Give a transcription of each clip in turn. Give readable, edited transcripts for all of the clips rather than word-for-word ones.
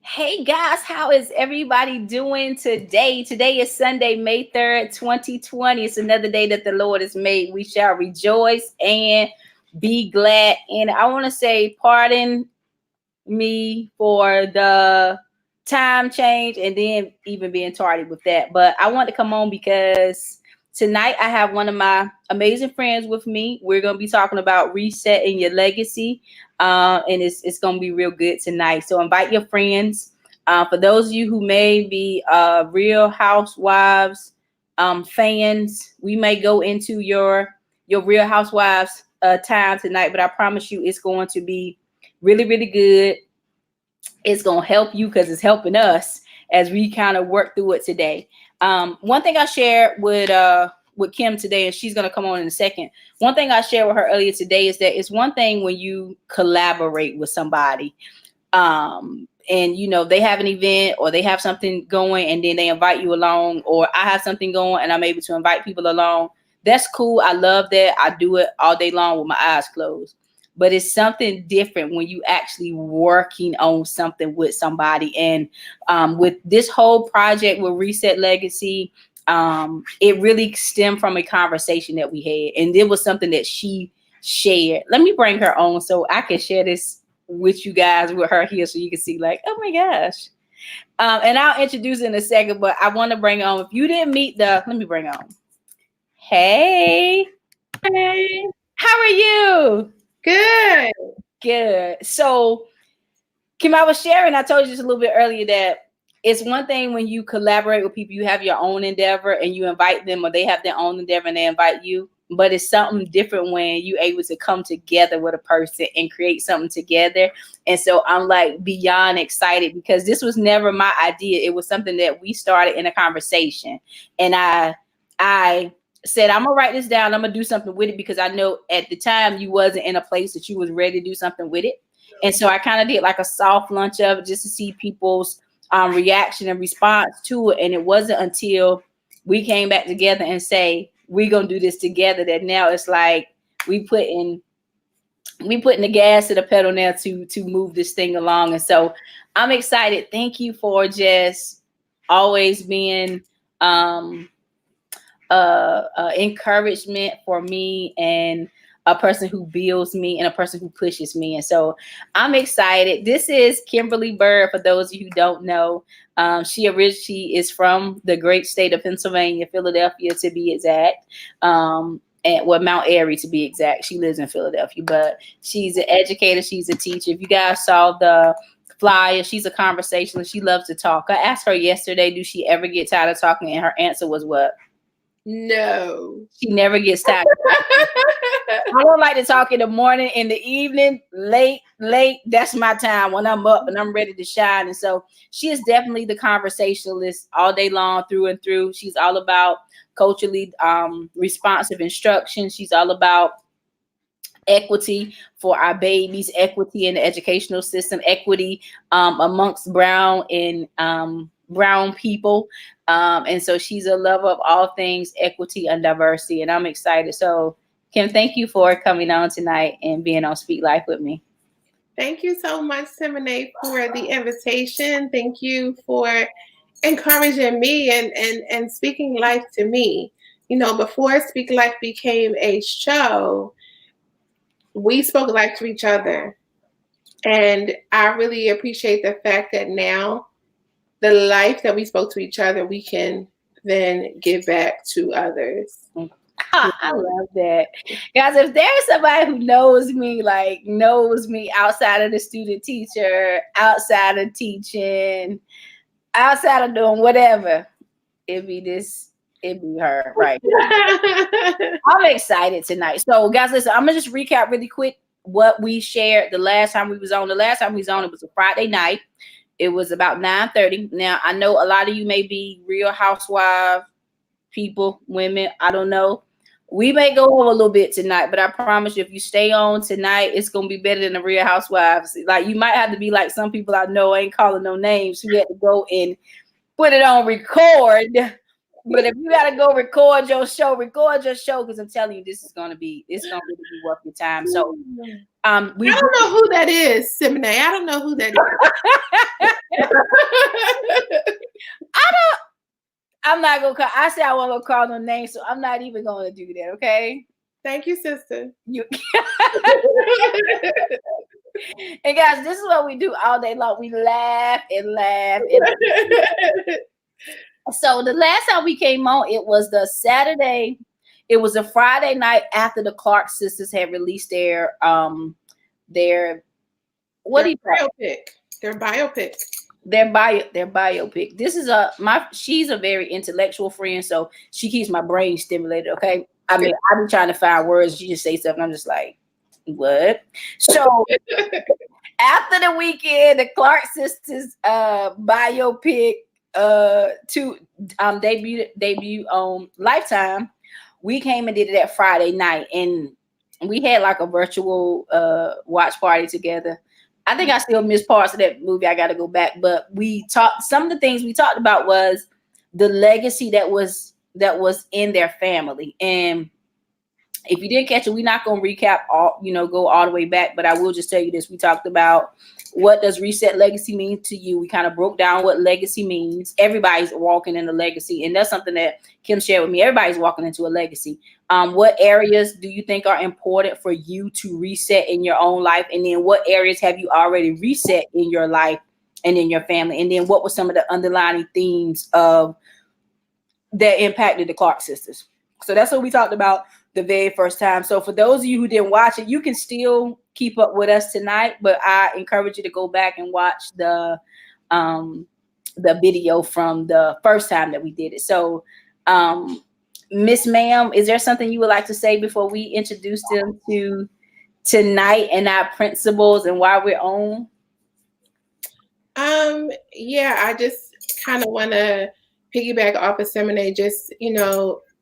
Hey guys, how is everybody doing today? Today is Sunday, May 3rd, 2020. It's another day that the Lord has made. We shall rejoice and be glad. And I want to say, pardon me for the time change and then even being tardy with that. But I want to come on because tonight I have one of my amazing friends with me. We're going to be talking about resetting your legacy. And it's going to be real good tonight. So invite your friends. For those of you who may be Real Housewives fans, we may go into your Real Housewives time tonight, but I promise you it's going to be really, really good. It's going to help you because it's helping us as we kind of work through it today. One thing I shared with Kim today, and she's going to come on in a second. One thing I shared with her earlier today is that it's one thing when you collaborate with somebody, and they have an event or they have something going and then they invite you along, or I have something going and I'm able to invite people along. That's cool. I love that. I do it all day long with my eyes closed. But it's something different when you actually working on something with somebody. And with this whole project with Reset Legacy, it really stemmed from a conversation that we had. And it was something that she shared. Let me bring her on so I can share this with you guys with her here so you can see like, oh my gosh. And I'll introduce in a second, but I want to bring on, if you didn't meet let me bring on. Hey. Hey, How are you? good. Good. So, Kim, I was sharing, I told you just a little bit earlier that it's one thing when you collaborate with people, you have your own endeavor and you invite them, or they have their own endeavor and they invite you. But it's something different when you're able to come together with a person and create something together. And so I'm like beyond excited because this was never my idea. It was something that we started in a conversation. And I said, I'm gonna write this down. I'm gonna do something with it because I know at the time you wasn't in a place that you was ready to do something with it. And so I kind of did like a soft launch of it just to see people's reaction and response to it. And it wasn't until we came back together and say, we're going to do this together that now it's like we putting the gas to the pedal now to move this thing along. And so I'm excited. Thank you for just always being encouragement for me, and a person who builds me and a person who pushes me. And so I'm excited. This is Kimberly Byrd. For those of you who don't know, she originally is from the great state of Pennsylvania, Philadelphia to be exact. And Mount Airy to be exact. She lives in Philadelphia, but she's an educator. She's a teacher. If you guys saw the flyer, she's a conversationalist. She loves to talk. I asked her yesterday, do she ever get tired of talking? And her answer was what? No. She never gets tired. I don't like to talk in the morning, in the evening, late. That's my time when I'm up and I'm ready to shine. And so she is definitely the conversationalist all day long, through and through. She's all about culturally responsive instruction. She's all about equity for our babies, equity in the educational system, equity amongst brown and brown people. And so she's a lover of all things equity and diversity. And I'm excited. So Kim, thank you for coming on tonight and being on Speak Life with me. Thank you so much, Simone, for the invitation. Thank you for encouraging me and speaking life to me. Before Speak Life became a show, we spoke life to each other. And I really appreciate the fact that now the life that we spoke to each other, we can then give back to others. I love that. Guys, if there's somebody who knows me outside of the student teacher, outside of teaching, outside of doing whatever, it'd be her, right? I'm excited tonight. So guys, listen, I'm gonna just recap really quick what we shared the last time we was on. The last time we was on, it was a Friday night. It was about 9:30. Now I know a lot of you may be Real Housewife people, women, I don't know. We may go over a little bit tonight, but I promise you, if you stay on tonight, it's gonna be better than the Real Housewives. Like, you might have to be like some people I know, I ain't calling no names, who had to go and put it on record But if you gotta go record your show because I'm telling you, it's gonna really be worth your time. So we I don't know who that is, Simone. I don't know who that is. I'm not gonna call. I said I won't go call no names, so I'm not even gonna do that. Okay. Thank you, sister. You and guys, this is what we do all day long. We laugh and laugh. So the last time we came on, it was the Saturday. It was a Friday night after the Clark sisters had released their what do you call it? Their biopic. Their biopic. This is she's a very intellectual friend, so she keeps my brain stimulated. Okay. I mean, I've been trying to find words. She just say stuff, and I'm just like, what? So after the weekend, the Clark sisters biopic to debut on Lifetime, we came and did it that Friday night, and we had like a virtual watch party together. I think I still miss parts of that movie. I got to go back, but some of the things we talked about was the legacy that was in their family. And if you didn't catch it, we're not going to recap go all the way back, but I will just tell you this. We talked about what does reset legacy mean to you. We kind of broke down what legacy means. Everybody's walking in a legacy, and that's something that Kim shared with me. Everybody's walking into a legacy. What areas do you think are important for you to reset in your own life? And then what areas have you already reset in your life and in your family? And then what were some of the underlying themes of that impacted the Clark sisters? So that's what we talked about the very first time. So for those of you who didn't watch it, you can still keep up with us tonight, but I encourage you to go back and watch the video from the first time that we did it. So Miss Ma'am, is there something you would like to say before we introduce them to tonight and our principles and why we're on? Yeah, I just kind of want to piggyback off of Simone, just,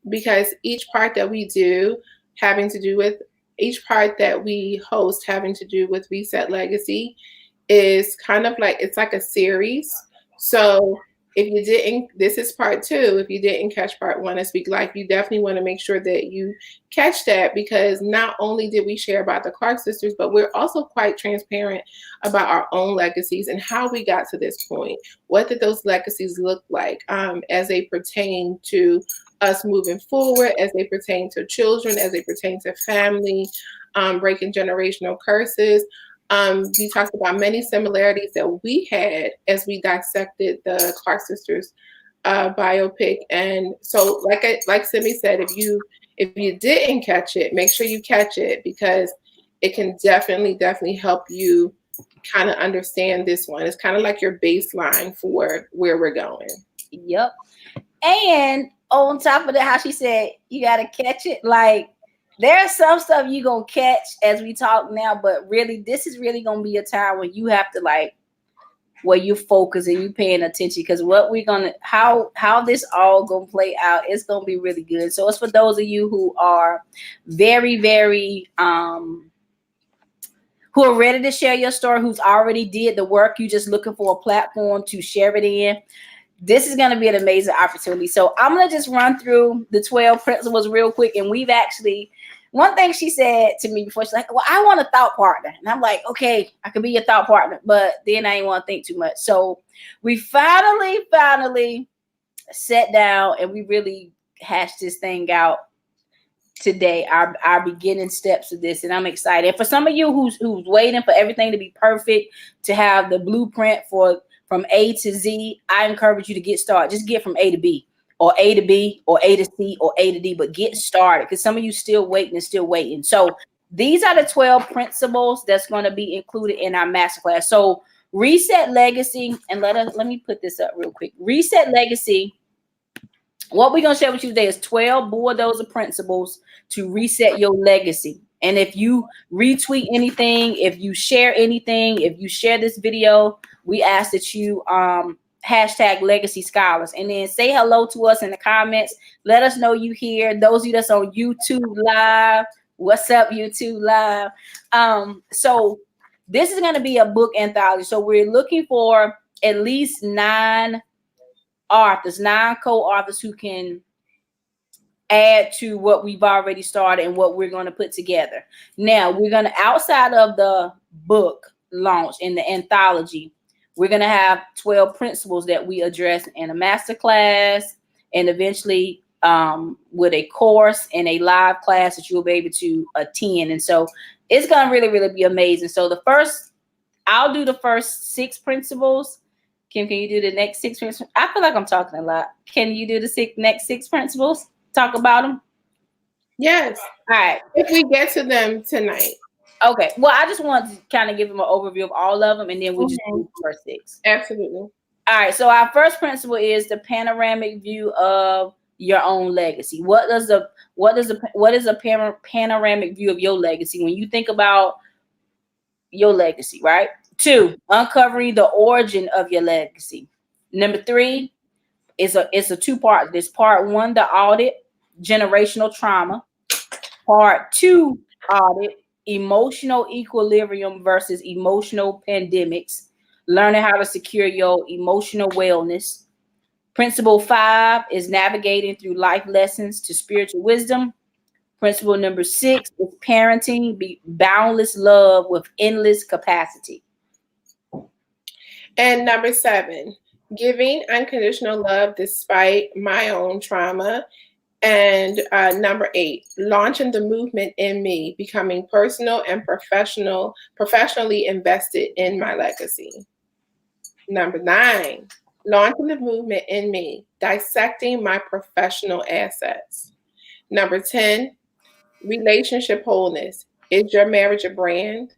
because each part that we do each part that we host having to do with Reset Legacy is kind of like, it's like a series. So if you didn't, this is part 2. If you didn't catch part 1 of Speak Life, you definitely want to make sure that you catch that, because not only did we share about the Clark sisters, but we're also quite transparent about our own legacies and how we got to this point. What did those legacies look like as they pertain to us moving forward, as they pertain to children, as they pertain to family, breaking generational curses. We talked about many similarities that we had as we dissected the Clark sisters biopic. And so like Simi said, if you didn't catch it, make sure you catch it, because it can definitely help you kind of understand this one. It's kind of like your baseline for where we're going. Yep. And on top of that, how she said you got to catch it, like there's some stuff you gonna catch as we talk now, but really this is really gonna be a time when you have to where you focus and you paying attention, because what we're gonna how this all gonna play out, it's gonna be really good. So it's for those of you who are very, very who are ready to share your story, who's already did the work, you just looking for a platform to share it in. This is going to be an amazing opportunity. So I'm going to just run through the 12 principles real quick. And we've actually, one thing she said to me before, she's like, well, I want a thought partner. And I'm like, okay, I could be your thought partner, but then I didn't want to think too much. So we finally sat down and we really hashed this thing out today, our beginning steps of this. And I'm excited. And for some of you who's waiting for everything to be perfect, to have the blueprint from A to Z, I encourage you to get started. Just get from A to B, or A to B, or A to C, or A to D, but get started, because some of you still waiting. So these are the 12 principles that's going to be included in our masterclass. So Reset Legacy, and let me put this up real quick. Reset Legacy, what we're going to share with you today is 12 Bulldozer principles to reset your legacy. And if you retweet anything, if you share anything, if you share this video, we ask that you hashtag Legacy Scholars, and then say hello to us in the comments. Let us know you here. Those of you that's on YouTube Live, what's up, YouTube Live? So this is going to be a book anthology. So we're looking for at least 9 authors, 9 co-authors who can add to what we've already started and what we're going to put together. Now, we're going to, outside of the book launch in the anthology, we're going to have 12 principles that we address in a masterclass, and eventually with a course and a live class that you'll be able to attend. And so it's going to really, really be amazing. So I'll do the first 6 principles. Kim, can you do the next 6 principles? I feel like I'm talking a lot. Can you do the next 6 principles? Talk about them? Yes. All right. If we get to them tonight. Okay. Well, I just want to kind of give them an overview of all of them, and then we'll just do the first 6. Absolutely. All right. So our first principle is the panoramic view of your own legacy. What is a panoramic view of your legacy? When you think about your legacy, right? 2, uncovering the origin of your legacy. Number 3, it's a 2-part. This part 1, the audit, generational trauma. Part 2, audit, emotional equilibrium versus emotional pandemics. Learning how to secure your emotional wellness. Principle 5 is navigating through life lessons to spiritual wisdom. Principle number 6 is parenting, boundless love with endless capacity. And number 7, giving unconditional love despite my own trauma. And number 8, launching the movement in me, becoming personal and professionally invested in my legacy. Number 9, launching the movement in me, dissecting my professional assets. Number 10, relationship wholeness. Is your marriage a brand?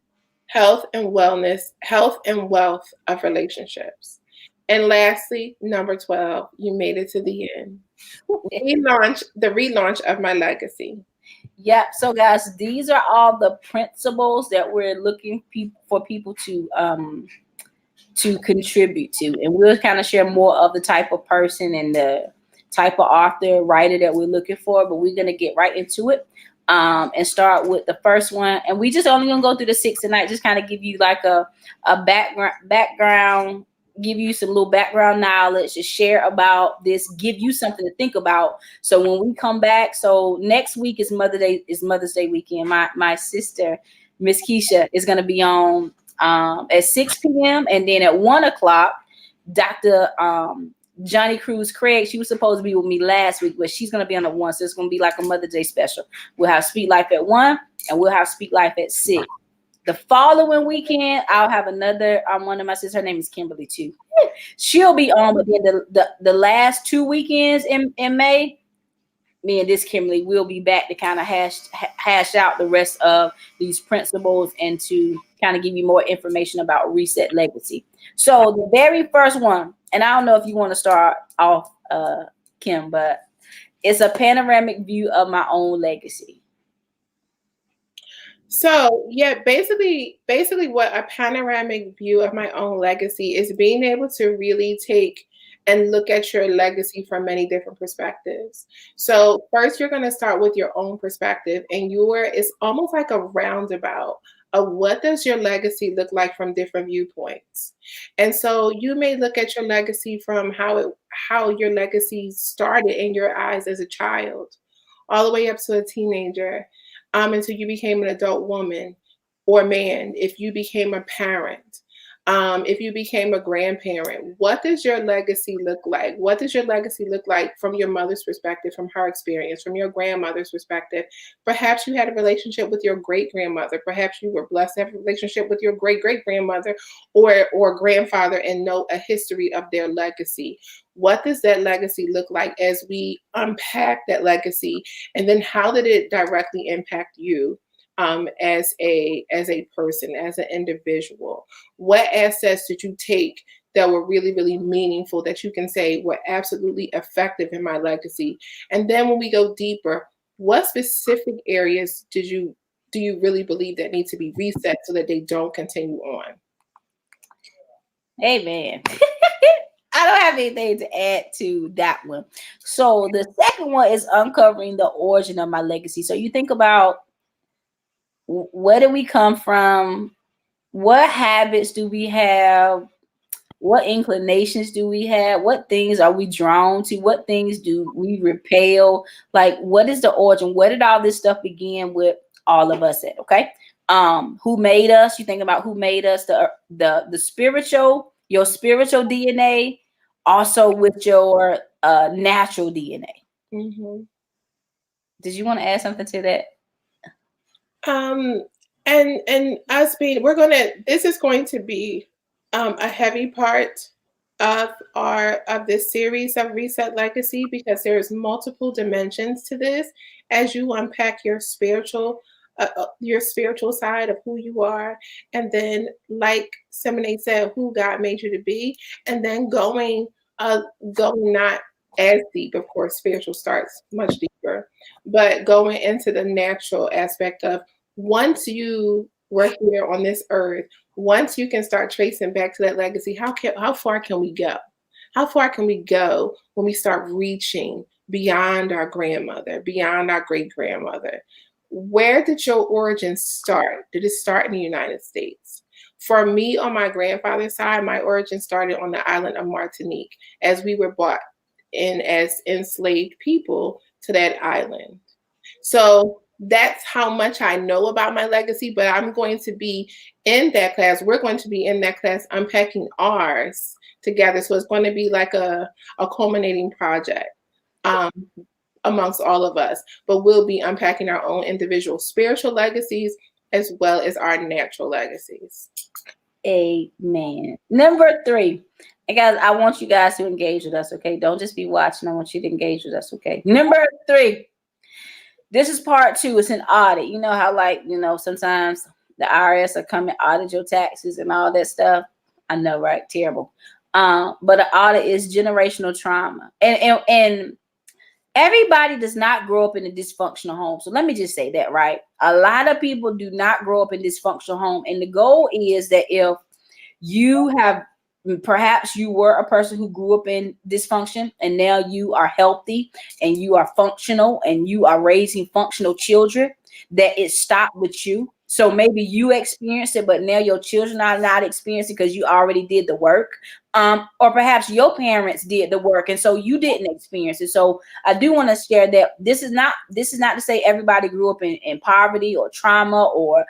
Health and wellness, health and wealth of relationships. And lastly, number 12, you made it to the end. The relaunch of my legacy. Yep. So guys, these are all the principles that we're looking for people to contribute to, and we'll kind of share more of the type of person and the type of author, writer that we're looking for. But we're gonna get right into it and start with the first one. And we just only gonna go through the 6 tonight, just kind of give you like a background, give you some little background knowledge to share about this, give you something to think about. So when we come back, so next week is Mother's Day weekend. My sister, Miss Keisha, is gonna be on at 6 p.m. and then at 1 o'clock, Dr. Johnny Cruz Craig, she was supposed to be with me last week, but she's going to be on the 1. So it's going to be like a Mother's Day special. We'll have Speak Life at 1 and we'll have Speak Life at 6. The following weekend, I'll have another, one of my sisters, her name is Kimberly too. She'll be on, but then the last 2 weekends in May, me and this Kimberly will be back to kind of hash out the rest of these principles and to kind of give you more information about Reset Legacy. So the very first one, and I don't know if you want to start off, Kim, but it's a panoramic view of my own legacy. So yeah, basically what a panoramic view of my own legacy is, being able to really take and look at your legacy from many different perspectives. So first, you're going to start with your own perspective, and it's almost like a roundabout of what does your legacy look like from different viewpoints. And so you may look at your legacy from how your legacy started in your eyes as a child, all the way up to a teenager, until you became an adult woman or man, if you became a parent. If you became a grandparent, what does your legacy look like? What does your legacy look like from your mother's perspective, from her experience, from your grandmother's perspective? Perhaps you had a relationship with your great-grandmother. Perhaps you were blessed to have a relationship with your great-great-grandmother or grandfather and know a history of their legacy. What does that legacy look like as we unpack that legacy? And then how did it directly impact you? As a person, as an individual? What assets did you take that were really, really meaningful, that you can say were absolutely effective in my legacy? And then when we go deeper, what specific areas do you really believe that need to be reset so that they don't continue on? Amen. I don't have anything to add to that one. So the second one is uncovering the origin of my legacy. So you think about, where do we come from? What habits do we have? What inclinations do we have? What things are we drawn to? What things do we repel? Like, what is the origin? Where did all this stuff begin with all of us at? Okay. Who made us? You think about who made us, the spiritual, your spiritual DNA, also with your natural DNA. Mm-hmm. Did you want to add something to that? Um, and us being, this is going to be a heavy part of this series of Reset Legacy, because there's multiple dimensions to this as you unpack your spiritual side of who you are, and then, like Semine said, who God made you to be, and then going not as deep. Of course, spiritual starts much deeper, but going into the natural aspect of, once you were here on this earth, once you can start tracing back to that legacy, how far can we go? How far can we go when we start reaching beyond our grandmother, beyond our great grandmother? Where did your origin start? Did it start in the United States? For me, on my grandfather's side, my origin started on the island of Martinique, as we were brought in as enslaved people to that island. So that's how much I know about my legacy, but I'm going to be in that class. We're going to be in that class unpacking ours together. So it's going to be like a culminating project um, amongst all of us, but we'll be unpacking our own individual spiritual legacies as well as our natural legacies. Amen. Number 3. And guys, I want you guys to engage with us, okay? Don't just be watching. I want you to engage with us, okay? Number 3. This is part 2. It's an audit. You know how, like, sometimes the IRS are coming audit your taxes and all that stuff. I know, right? Terrible. But an audit is generational trauma. And everybody does not grow up in a dysfunctional home. So let me just say that, right? A lot of people do not grow up in dysfunctional home. And the goal is that if you have, perhaps you were a person who grew up in dysfunction and now you are healthy and you are functional and you are raising functional children, that it stopped with you. So maybe you experienced it, but now your children are not experiencing because you already did the work. Or perhaps your parents did the work and so you didn't experience it. So I do want to share that this is not to say everybody grew up in poverty or trauma or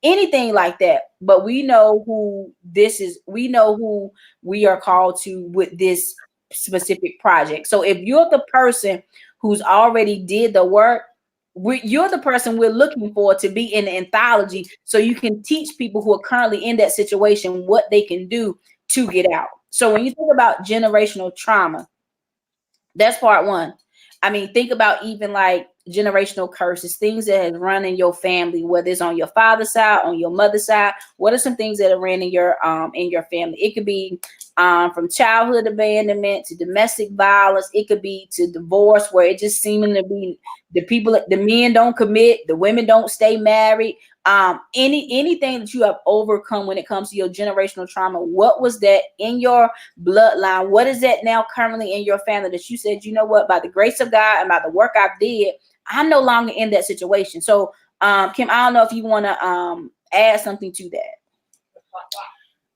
anything like that, but we know who this is. We know who we are called to with this specific project. So if you're the person who's already did the work, you're the person we're looking for to be in the anthology, so you can teach people who are currently in that situation what they can do to get out. So when you think about generational trauma, that's part 1. I mean, think about even like generational curses, things that have run in your family, whether it's on your father's side, on your mother's side. What are some things that are ran in your family? It could be from childhood abandonment to domestic violence. It could be to divorce, where it just seeming to be the men don't commit, the women don't stay married. Anything that you have overcome when it comes to your generational trauma, what was that in your bloodline? What is that now currently in your family that you said, you know what, by the grace of God and by the work I did, I'm no longer in that situation. So Kim, I don't know if you want to add something to that.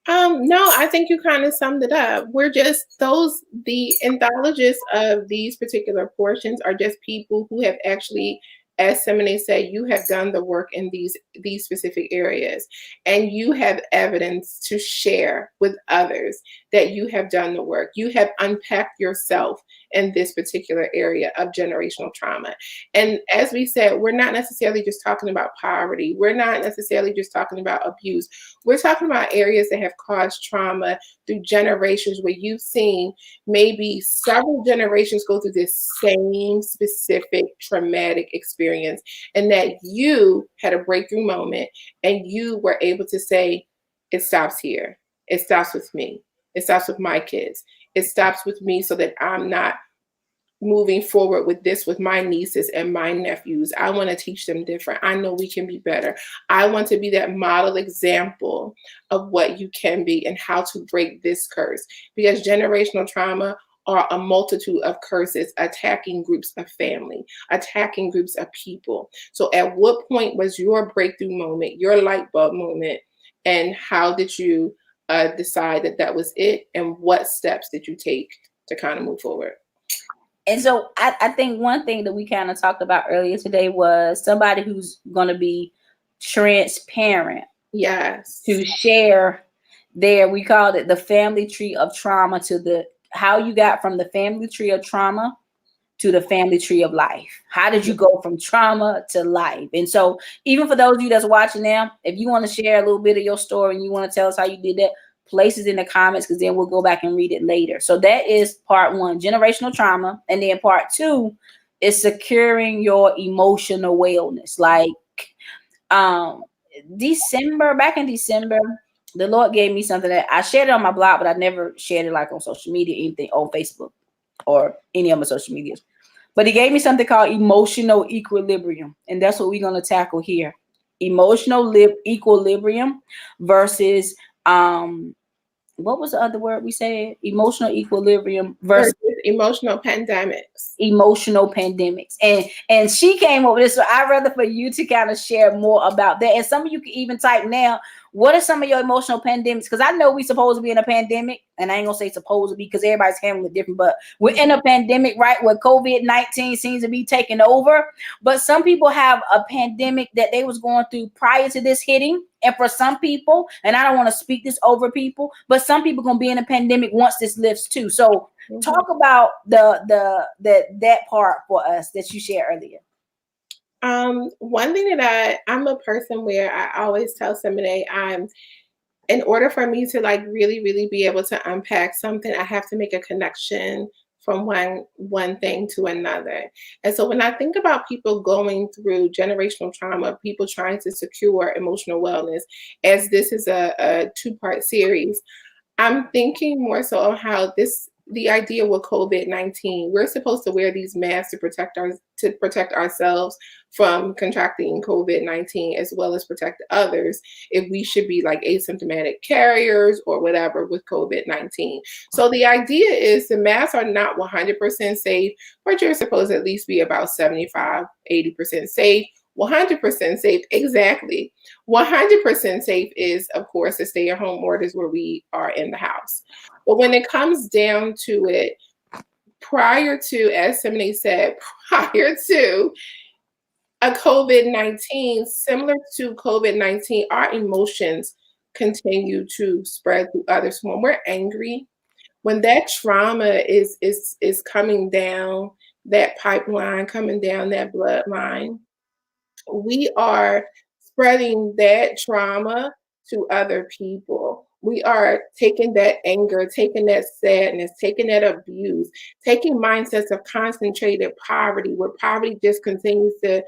No, I think you kind of summed it up. The anthologists of these particular portions are just people who have actually, as Semine said, you have done the work in these specific areas, and you have evidence to share with others that you have done the work. You have unpacked yourself in this particular area of generational trauma. And as we said, we're not necessarily just talking about poverty. We're not necessarily just talking about abuse. We're talking about areas that have caused trauma through generations, where you've seen maybe several generations go through this same specific traumatic experience, and that you had a breakthrough moment and you were able to say, it stops here. It stops with me. It stops with my kids. It stops with me, so that I'm not moving forward with this with my nieces and my nephews. I want to teach them different. I know we can be better. I want to be that model example of what you can be and how to break this curse, because generational trauma are a multitude of curses attacking groups of family, attacking groups of people. So at what point was your breakthrough moment, your light bulb moment, and how did you decide that that was it, and what steps did you take to kind of move forward? And so I think one thing that we kind of talked about earlier today was somebody who's going to be transparent. Yes. To share we called it the family tree of trauma, to how you got from the family tree of trauma to the family tree of life. How did you go from trauma to life? And so even for those of you that's watching now, if you want to share a little bit of your story and you want to tell us how you did that, place it in the comments, because then we'll go back and read it later. So that is part one, generational trauma. And then part two is securing your emotional wellness. Like back in December, the Lord gave me something that I shared it on my blog, but I never shared it like on social media, anything on Facebook or any of my social medias. But he gave me something called emotional equilibrium. And that's what we're going to tackle here. Emotional equilibrium versus what was the other word we said? Emotional equilibrium versus emotional pandemics. Emotional pandemics. And she came up with this. So I'd rather for you to kind of share more about that. And some of you can even type now, what are some of your emotional pandemics? Because I know we're supposed to be in a pandemic, and I ain't gonna say supposed to be because everybody's handling it different, but we're in a pandemic, right? Where COVID-19 seems to be taking over. But some people have a pandemic that they was going through prior to this hitting. And for some people, and I don't want to speak this over people, but some people gonna be in a pandemic once this lifts too. So talk about that part for us that you shared earlier. One thing that I'm a person where I always tell somebody, in order for me to like really, really be able to unpack something, I have to make a connection from one thing to another. And so when I think about people going through generational trauma, people trying to secure emotional wellness, as this is a two-part series, I'm thinking more so on how the idea with COVID-19, we're supposed to wear these masks to protect ourselves from contracting COVID-19, as well as protect others if we should be like asymptomatic carriers or whatever with COVID-19. So the idea is the masks are not 100% safe, but you're supposed to at least be about 75, 80% safe. 100% safe, exactly. 100% safe is, of course, the stay-at-home orders where we are in the house. But when it comes down to it, prior to, as somebody said, prior to a COVID-19, similar to COVID-19, our emotions continue to spread through others. When we're angry, when that trauma is coming down that pipeline, coming down that bloodline, we are spreading that trauma to other people. We are taking that anger, taking that sadness, taking that abuse, taking mindsets of concentrated poverty, where poverty just continues to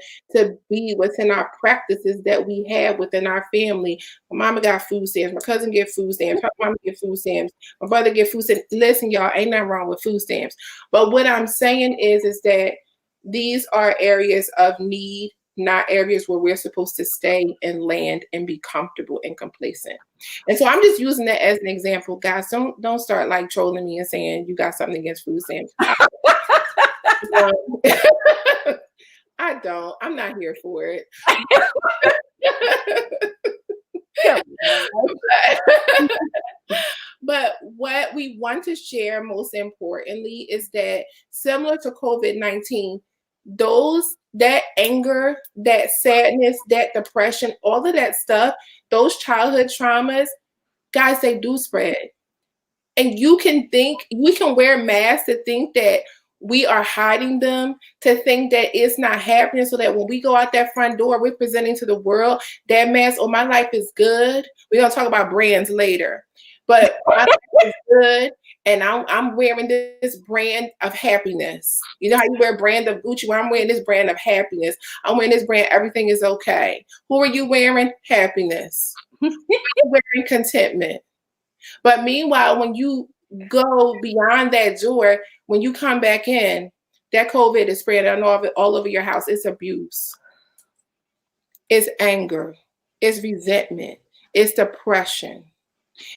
be within our practices that we have within our family. My mama got food stamps, my cousin get food stamps, her mama get food stamps, my brother get food stamps. Listen, y'all, ain't nothing wrong with food stamps. But what I'm saying is that these are areas of need, not areas where we're supposed to stay and land and be comfortable and complacent. And so I'm just using that as an example. Guys, don't start like trolling me and saying you got something against food stamps. I don't. I'm not here for it. But what we want to share most importantly is that similar to COVID-19, that anger, that sadness, that depression, all of that stuff, those childhood traumas, guys, they do spread. And we can wear masks to think that we are hiding them, to think that it's not happening, so that when we go out that front door, we're presenting to the world that mask, oh, my life is good. We're going to talk about brands later. But my life is good, and I'm wearing this brand of happiness. You know how you wear a brand of Gucci? Well, I'm wearing this brand of happiness. I'm wearing this brand, everything is okay. Who are you wearing? Happiness. Who are you wearing? Contentment. But meanwhile, when you go beyond that door, when you come back in, that COVID is spreading all over your house. It's abuse. It's anger. It's resentment. It's depression.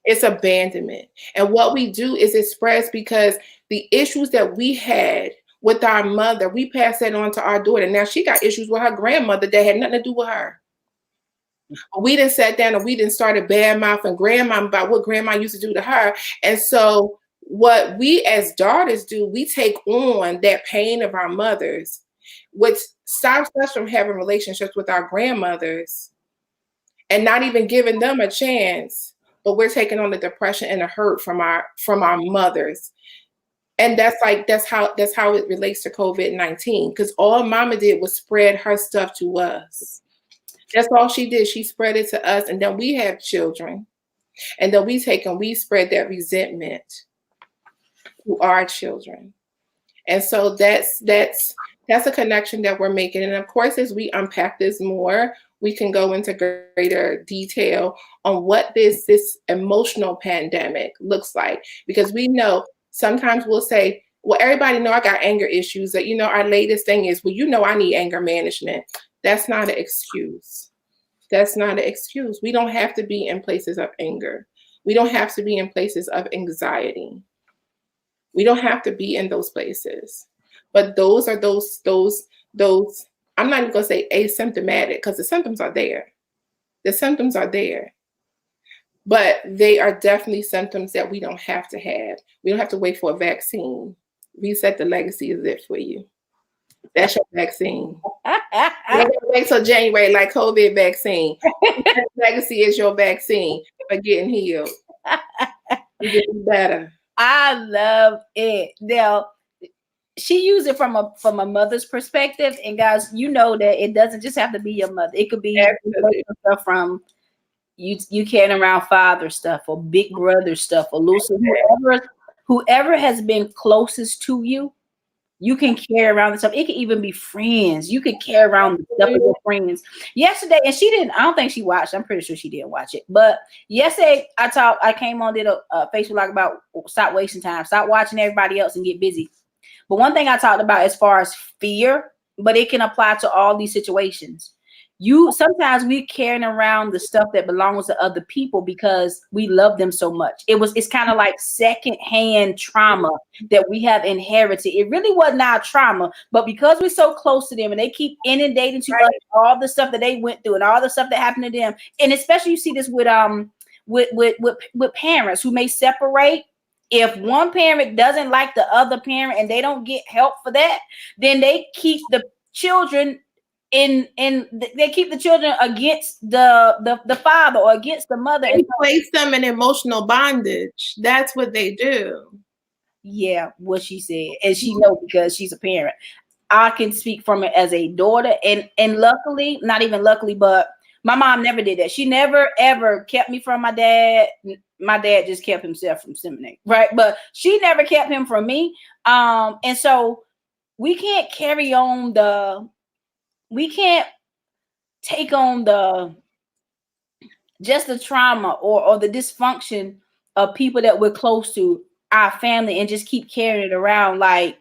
It's abandonment. And what we do is it spreads because the issues that we had with our mother, we pass that on to our daughter. Now she got issues with her grandmother that had nothing to do with her. We didn't sat down and we didn't started bad mouthing grandma about what grandma used to do to her. And so what we as daughters do, we take on that pain of our mothers, which stops us from having relationships with our grandmothers and not even giving them a chance. But we're taking on the depression and the hurt from our mothers. And that's how it relates to COVID-19. Because all mama did was spread her stuff to us. That's all she did. She spread it to us. And then we have children. And then we spread that resentment to our children. And so that's a connection that we're making. And of course, as we unpack this more, we can go into greater detail on what this emotional pandemic looks like. Because we know sometimes we'll say, well, everybody know I got anger issues. That, our latest thing is, well, I need anger management. That's not an excuse. That's not an excuse. We don't have to be in places of anger. We don't have to be in places of anxiety. We don't have to be in those places. But those are those, I'm not even going to say asymptomatic, because the symptoms are there. The symptoms are there. But they are definitely symptoms that we don't have to have. We don't have to wait for a vaccine. Reset the Legacy is it for you. That's your vaccine. You don't wait till January like COVID vaccine. Legacy is your vaccine for getting healed. You get better. I love it. Now, she used it from a mother's perspective, and guys, that it doesn't just have to be your mother. It could be stuff from you carrying around father stuff or big brother stuff or Lucy, whoever has been closest to you. You can carry around the stuff. It can even be friends. You could carry around the stuff with your friends. Yesterday, and she didn't, I don't think she watched. I'm pretty sure she didn't watch it. But yesterday, I came on, did a Facebook Live about stop wasting time, stop watching everybody else and get busy. But one thing I talked about as far as fear, but it can apply to all these situations. Sometimes we're carrying around the stuff that belongs to other people because we love them so much. It's kind of like secondhand trauma that we have inherited. It really wasn't our trauma, but because we're so close to them and they keep inundating to us all the stuff that they went through and all the stuff that happened to them. And especially you see this with parents who may separate. If one parent doesn't like the other parent and they don't get help for that, then they keep the children they keep the children against the father or against the mother. They place them in emotional bondage. That's what they do. Yeah, what she said. And she knows because she's a parent. I can speak from it as a daughter. And luckily, not even luckily, but my mom never did that. She never, ever kept me from my dad. My dad just kept himself from seminary, right? But she never kept him from me. And so we can't we can't take on the trauma or the dysfunction of people that we're close to, our family, and just keep carrying it around like,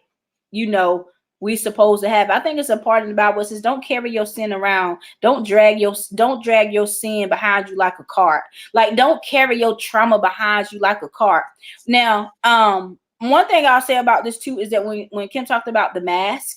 we supposed to have. I think it's a part in the Bible that says, don't carry your sin around. Don't drag your sin behind you like a cart. Like, don't carry your trauma behind you like a cart. Now, one thing I'll say about this too is that when Kim talked about the mask,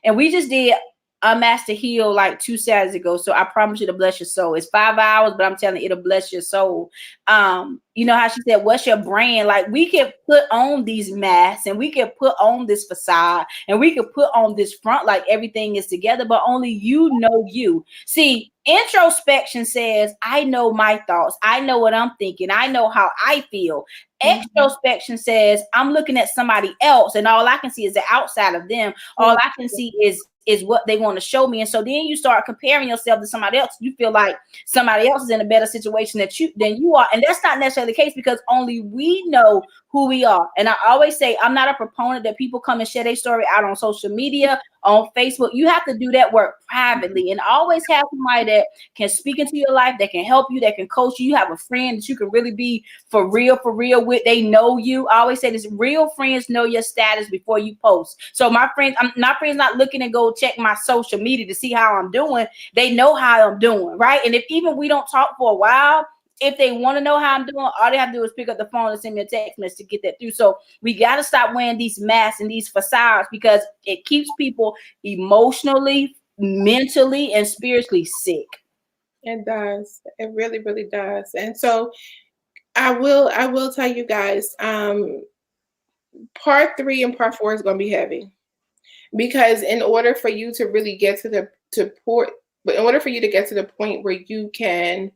and we just did Unmasked to Heal like 2 Saturdays ago. So I promise you to bless your soul. It's 5 hours, but I'm telling you, it'll bless your soul. You know how she said, what's your brand? Like, we can put on these masks and we can put on this facade and we can put on this front like everything is together, but only you know you. See, introspection says, I know my thoughts. I know what I'm thinking. I know how I feel. Extrospection says, I'm looking at somebody else and all I can see is the outside of them. All I can see is what they want to show me. And so then you start comparing yourself to somebody else. You feel like somebody else is in a better situation than you are. And that's not necessarily the case because only we know who we are. And I always say, I'm not a proponent that people come and share their story out on social media, on Facebook. You have to do that work privately and always have somebody that can speak into your life, that can help you, that can coach you. You have a friend that you can really be for real with. They know you. I always say this, real friends know your status before you post. So my friends not looking to go check my social media to see how I'm doing. They know how I'm doing, right? And if even we don't talk for a while, if they want to know how I'm doing, all they have to do is pick up the phone and send me a text message to get that through. So we got to stop wearing these masks and these facades because it keeps people emotionally, mentally, and spiritually sick. It does. It really, really does. And so I will tell you guys, part 3 and part 4 is going to be heavy, because in order for you to really get to the to port, but in order for you to get to the point where you can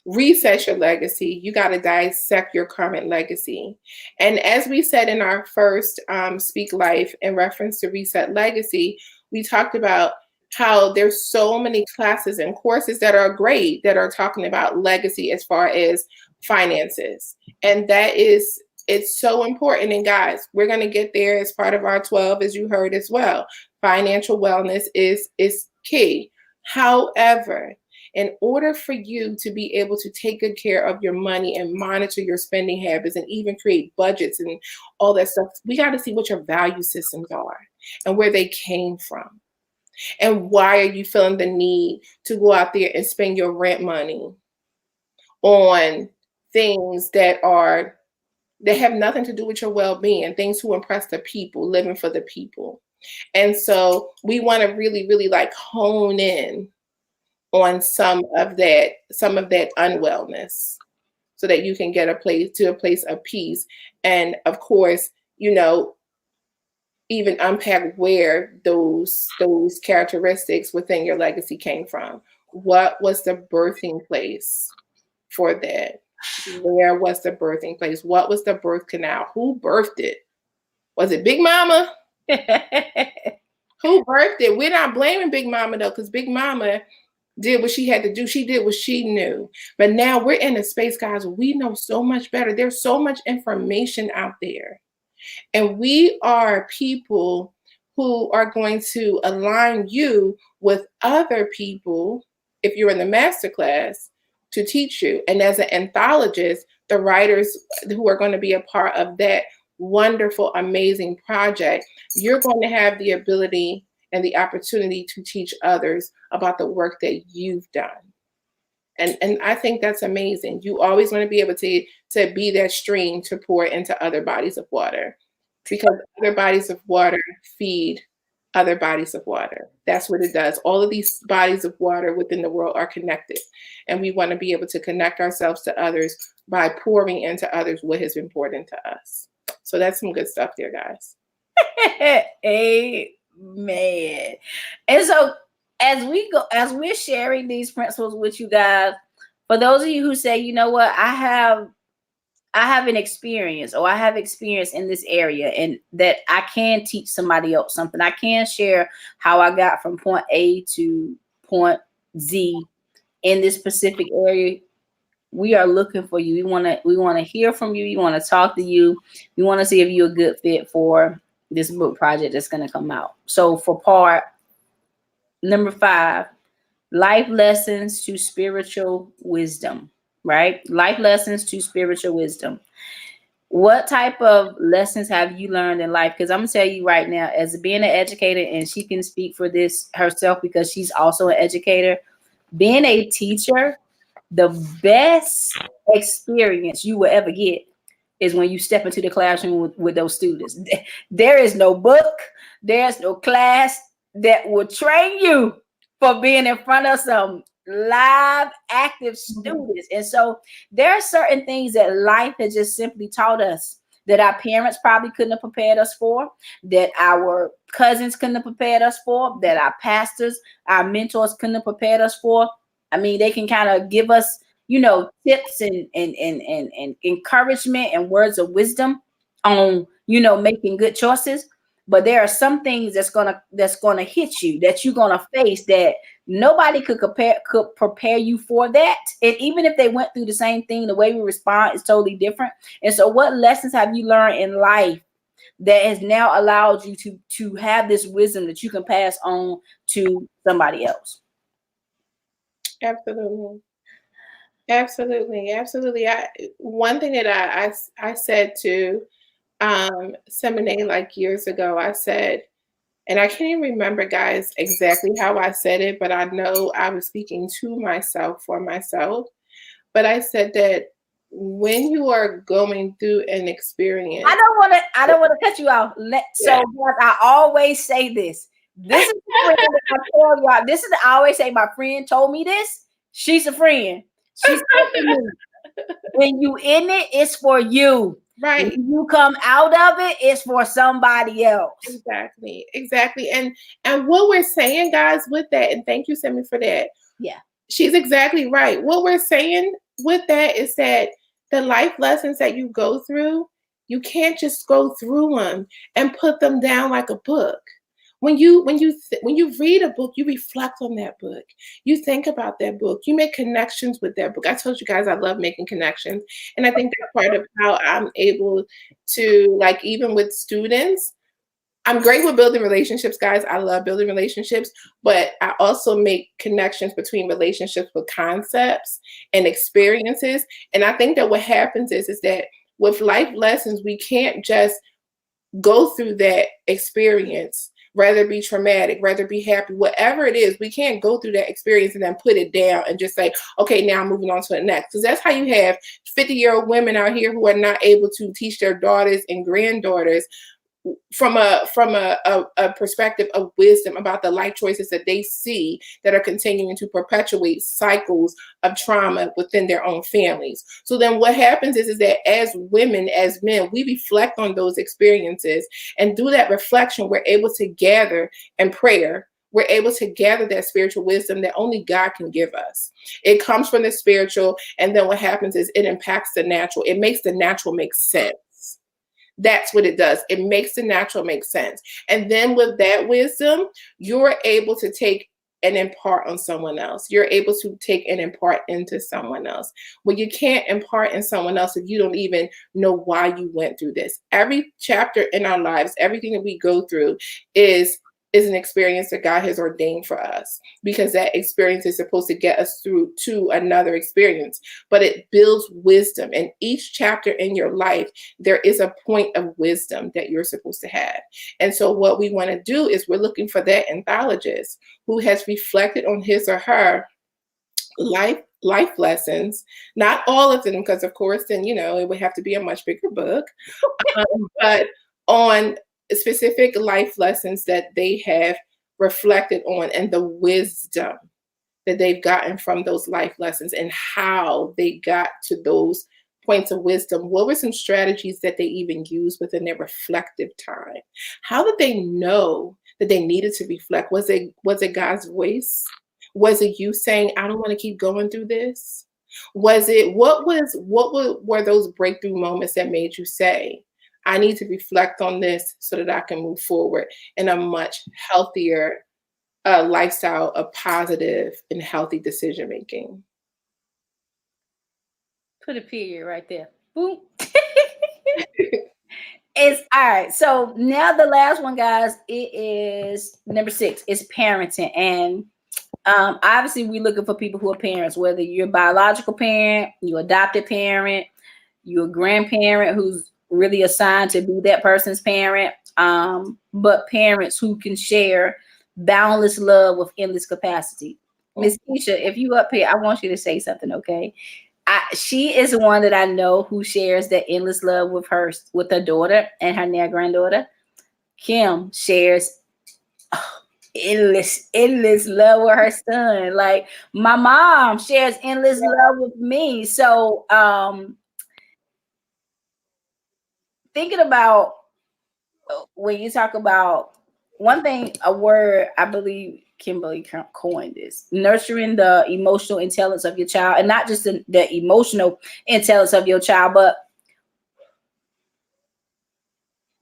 reset your legacy, you got to dissect your current legacy. And as we said in our first Speak Life in reference to reset legacy, we talked about how there's so many classes and courses that are great that are talking about legacy as far as finances. And that is, it's so important. And guys, we're going to get there as part of our 12, as you heard as well. Financial wellness is key. However, in order for you to be able to take good care of your money and monitor your spending habits and even create budgets and all that stuff, we got to see what your value systems are and where they came from. And why are you feeling the need to go out there and spend your rent money on things that have nothing to do with your well-being, things to impress the people, living for the people. And so we want to really, really like hone in on some of that unwellness, so that you can get a place of peace. And of course, even unpack where those characteristics within your legacy came from. What was the birthing place for that? Where was the birthing place? What was the birth canal? Who birthed it? Was it Big Mama? Who birthed it? We're not blaming Big Mama though, because Big Mama did what she had to do. She did what she knew. But now we're in a space, guys, we know so much better. There's so much information out there. And we are people who are going to align you with other people, if you're in the masterclass, to teach you. And as an anthologist, the writers who are going to be a part of that wonderful, amazing project, you're going to have the ability and the opportunity to teach others about the work that you've done. And I think that's amazing. You always want to be able to be that stream to pour into other bodies of water, because other bodies of water feed other bodies of water. That's what it does. All of these bodies of water within the world are connected. And we want to be able to connect ourselves to others by pouring into others what has been poured into us. So that's some good stuff there, guys. Amen. And so as we're sharing these principles with you guys, for those of you who say, you know what, I have an experience, or I have experience in this area, and that I can teach somebody else something. I can share how I got from point A to point Z in this specific area. We are looking for you. We want to hear from you. We want to talk to you. We want to see if you're a good fit for this book project that's going to come out. So for part number 5, life lessons to spiritual wisdom, right? Life lessons to spiritual wisdom. What type of lessons have you learned in life? Because I'm going to tell you right now, as being an educator, and she can speak for this herself because she's also an educator, being a teacher, the best experience you will ever get is when you step into the classroom with those students. There is no book, there's no class that will train you for being in front of some live, active students. And so there are certain things that life has just simply taught us that our parents probably couldn't have prepared us for, that our cousins couldn't have prepared us for, that our pastors, our mentors couldn't have prepared us for. I mean, they can kind of give us, tips and encouragement and words of wisdom on, making good choices. But there are some things that's gonna hit you, that you're gonna face, that nobody could prepare you for that. And even if they went through the same thing, the way we respond is totally different. And so, what lessons have you learned in life that has now allowed you to have this wisdom that you can pass on to somebody else? Absolutely. One thing that I said to Seminary like years ago, I said, and I can't even remember, guys, exactly how I said it, but I know I was speaking to myself for myself. But I said that when you are going through an experience, I don't want to cut you off. So I always say this. This is the friend that I tell y'all. I always say my friend told me this. She's a friend. She's helping me. When you in it, it's for you. Right. When you come out of it, it's for somebody else. Exactly. And what we're saying, guys, with that, and thank you, Sammy, for that. Yeah. She's exactly right. What we're saying with that is that the life lessons that you go through, you can't just go through them and put them down like a book. When you read a book, you reflect on that book. You think about that book. You make connections with that book. I told you guys I love making connections, and I think that's part of how I'm able to, like, even with students. I'm great with building relationships, guys. I love building relationships, but I also make connections between relationships with concepts and experiences. And I think that what happens is that with life lessons, we can't just go through that experience, whether it be traumatic, whether it be happy, whatever it is. We can't go through that experience and then put it down and just say, okay, now I'm moving on to the next. Because that's how you have 50-year-old women out here who are not able to teach their daughters and granddaughters from a perspective of wisdom about the life choices that they see that are continuing to perpetuate cycles of trauma within their own families. So then what happens is that as women, as men, we reflect on those experiences, and through that reflection, we're able to gather in prayer. We're able to gather that spiritual wisdom that only God can give us. It comes from the spiritual, and then what happens is it impacts the natural. It makes the natural make sense. That's what it does. It makes the natural make sense. And then with that wisdom, you're able to take and impart on someone else. You're able to take and impart into someone else. Well, you can't impart in someone else if you don't even know why you went through this. Every chapter in our lives, everything that we go through is an experience that God has ordained for us, because that experience is supposed to get us through to another experience. But it builds wisdom. And each chapter in your life, there is a point of wisdom that you're supposed to have. And so what we want to do is we're looking for that anthologist who has reflected on his or her life lessons, not all of them, because of course then it would have to be a much bigger book, but on specific life lessons that they have reflected on, and the wisdom that they've gotten from those life lessons, and how they got to those points of wisdom. What were some strategies that they even used within their reflective time? How did they know that they needed to reflect? Was it God's voice? Was it you saying, I don't want to keep going through this? Was it what were those breakthrough moments that made you say, I need to reflect on this so that I can move forward in a much healthier lifestyle of positive and healthy decision making? Put a period right there. Boom. It's all right. So now the last one, guys, it is number 6. It's parenting. And obviously we're looking for people who are parents, whether you're a biological parent, you adopted parent, you're a grandparent who's really assigned to be that person's parent, but parents who can share boundless love with endless capacity. Miss Keisha, if you up here, I want you to say something, okay? She is the one that I know who shares that endless love with her daughter and her now granddaughter. Kim shares endless love with her son. Like my mom shares endless love with me. So thinking about when you talk about one thing, a word I believe Kimberly coined this: nurturing the emotional intelligence of your child, and not just the emotional intelligence of your child, but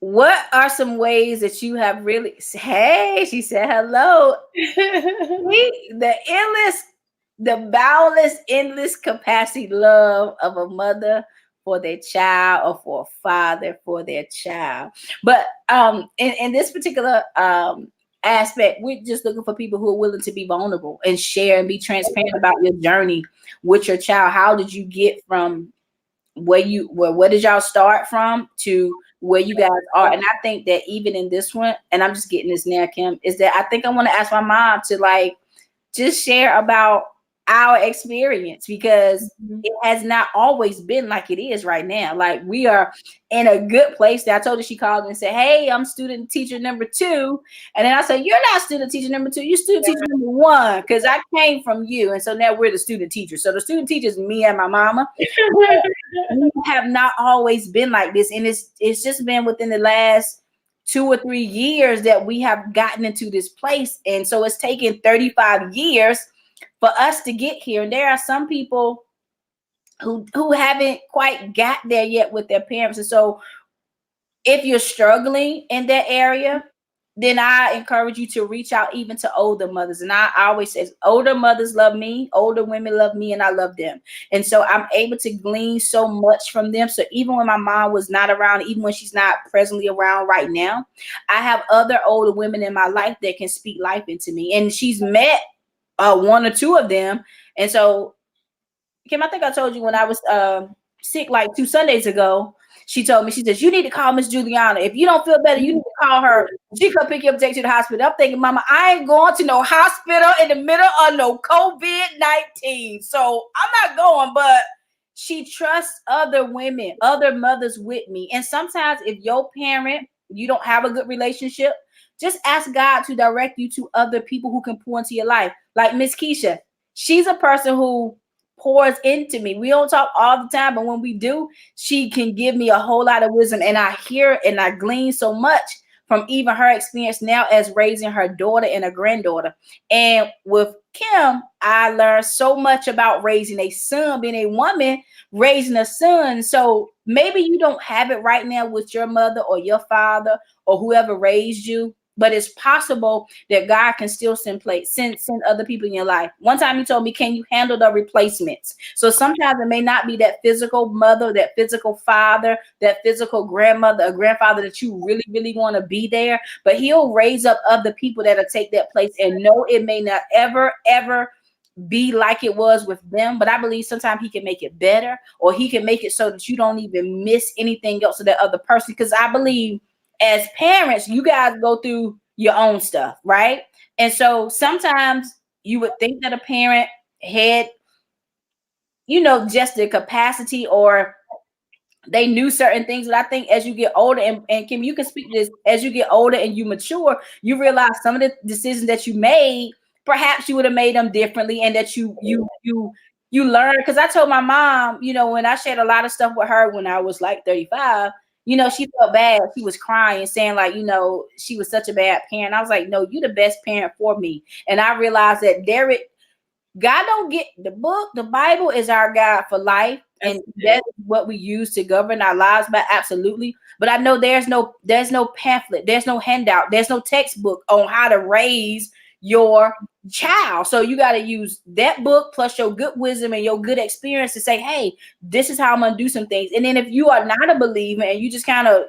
what are some ways that you have really, hey, she said hello. The boundless, endless capacity love of a mother for their child, or for a father for their child. But in this particular aspect, we're just looking for people who are willing to be vulnerable and share and be transparent about your journey with your child. How did you get from where did y'all start from to where you guys are? And I think that even in this one, and I'm just getting this now, Kim, is that I think I want to ask my mom to like just share about our experience, because Mhm. it has not always been like it is right now. Like, we are in a good place. I told her, she called me and said, hey, I'm student teacher number 2. And then I said, you're not student teacher number 2, you're student teacher number 1, because I came from you. And so now we're the student teacher. So the student teacher is me and my mama. We have not always been like this. And it's just been within the last 2 or 3 years that we have gotten into this place. And so it's taken 35 years for us to get here. And there are some people who haven't quite got there yet with their parents. And so if you're struggling in that area, then I encourage you to reach out even to older mothers. And I always say, older mothers love me, older women love me, and I love them. And so I'm able to glean so much from them. So even when my mom was not around, even when she's not presently around right now, I have other older women in my life that can speak life into me. And she's met 1 or 2 of them. And so, Kim, I think I told you when I was sick like 2 Sundays ago, she told me, she says, you need to call Miss Juliana. If you don't feel better, you need to call her. She could pick you up and take you to the hospital. I'm thinking, Mama, I ain't going to no hospital in the middle of no COVID-19. So I'm not going, but she trusts other women, other mothers with me. And sometimes if your parent, you don't have a good relationship, just ask God to direct you to other people who can pour into your life. Like Miss Keisha, she's a person who pours into me. We don't talk all the time, but when we do, she can give me a whole lot of wisdom, and I hear and I glean so much from even her experience now as raising her daughter and a granddaughter. And with Kim, I learned so much about raising a son, being a woman raising a son. So maybe you don't have it right now with your mother or your father or whoever raised you, but it's possible that God can still send other people in your life. One time he told me, can you handle the replacements? So sometimes it may not be that physical mother, that physical father, that physical grandmother, or grandfather that you really, really want to be there, but he'll raise up other people that'll take that place. And no, it may not ever be like it was with them, but I believe sometimes he can make it better, or he can make it so that you don't even miss anything else of that other person. Because I believe as parents, you guys go through your own stuff, right? And so sometimes you would think that a parent had, just the capacity, or they knew certain things. But I think as you get older, and Kim, you can speak to this, as you get older and you mature, you realize some of the decisions that you made, perhaps you would have made them differently, and that you learn. Because I told my mom, when I shared a lot of stuff with her when I was like 35, she felt bad. She was crying, saying like, she was such a bad parent. I was like, no, you're the best parent for me. And I realized that God don't get the book. The Bible is our guide for life, and that's what we use to govern our lives by. Absolutely. But I know there's no pamphlet, there's no handout, there's no textbook on how to raise your child. So you got to use that book plus your good wisdom and your good experience to say, hey, this is how I'm gonna do some things. And then if you are not a believer and you just kind of,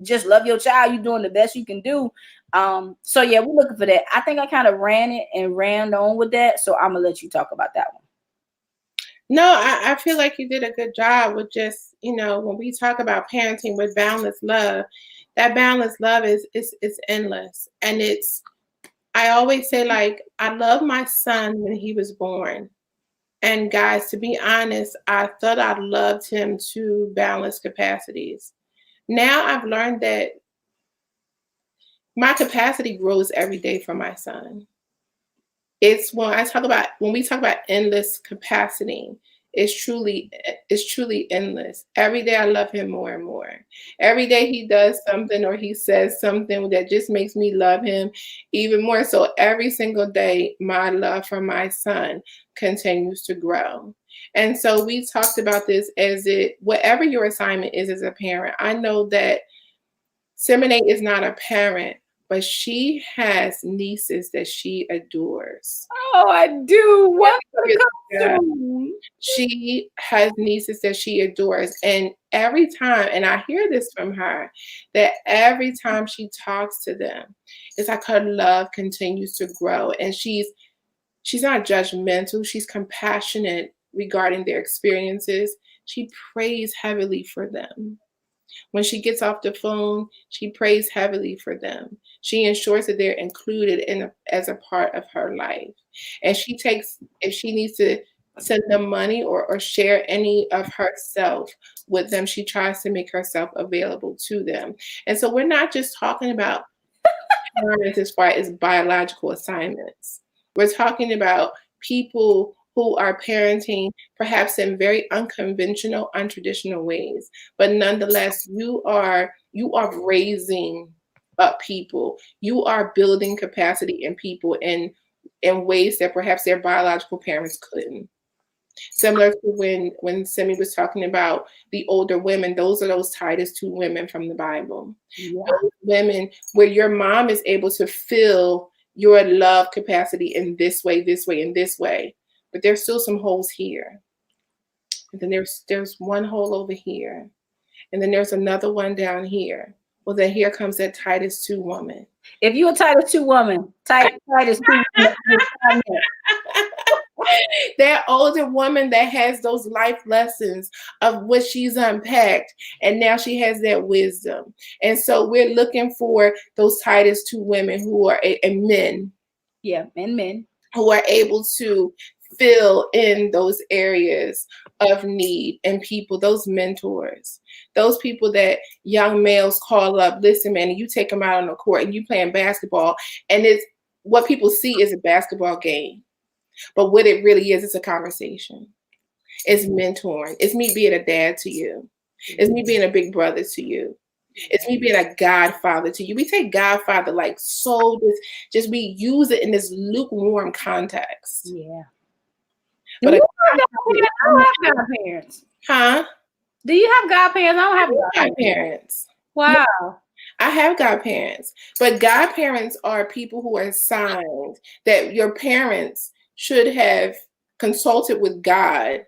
just love your child, you're doing the best you can do. So yeah, we're looking for that. I think I kind of ran on with that. So I'm gonna let you talk about that one. No, I feel like you did a good job with just, when we talk about parenting with boundless love, that boundless love is endless. And I always say, like, I love my son when he was born. And guys, to be honest, I thought I loved him to boundless capacities. Now I've learned that my capacity grows every day for my son. It's when we talk about endless capacity, it's truly endless. Every day I love him more and more. Every day he does something or he says something that just makes me love him even more. So every single day, my love for my son continues to grow. And so we talked about this whatever your assignment is as a parent. I know that Seminate is not a parent, but she has nieces that she adores. Oh, I do. What? She has nieces that she adores. And every time, and I hear this from her, that every time she talks to them, it's like her love continues to grow. And she's not judgmental. She's compassionate regarding their experiences. She prays heavily for them. When she gets off the phone, she prays heavily for them. She ensures that they're included as a part of her life. And she takes, if she needs to send them money or share any of herself with them, she tries to make herself available to them. And so we're not just talking about parents as far as biological assignments. We're talking about people who are parenting perhaps in very unconventional, untraditional ways. But nonetheless, you are raising up people. You are building capacity in people in ways that perhaps their biological parents couldn't. Similar to when Simi was talking about the older women, those are those Titus 2 women from the Bible. Yeah. Those women where your mom is able to fill your love capacity in this way, and this way. But there's still some holes here. And then there's one hole over here. And then there's another one down here. Well, then here comes that Titus 2 woman. If you a Titus 2 woman, Titus 2 woman. That older woman that has those life lessons of what she's unpacked, and now she has that wisdom. And so we're looking for those Titus 2 women who are and men. Yeah, and men who are able to fill in those areas of need and people, those mentors, those people that young males call up. Listen, man, and you take them out on the court and you playing basketball, and it's what people see is a basketball game. But what it really is, it's a conversation. It's mentoring. It's me being a dad to you. It's me being a big brother to you. It's me being a godfather to you. We take godfather like so just we use it in this lukewarm context. Yeah. But I don't have godparents. Huh? Do you have godparents? I don't have godparents. Wow. I have godparents. But godparents are people who are assigned that your parents should have consulted with God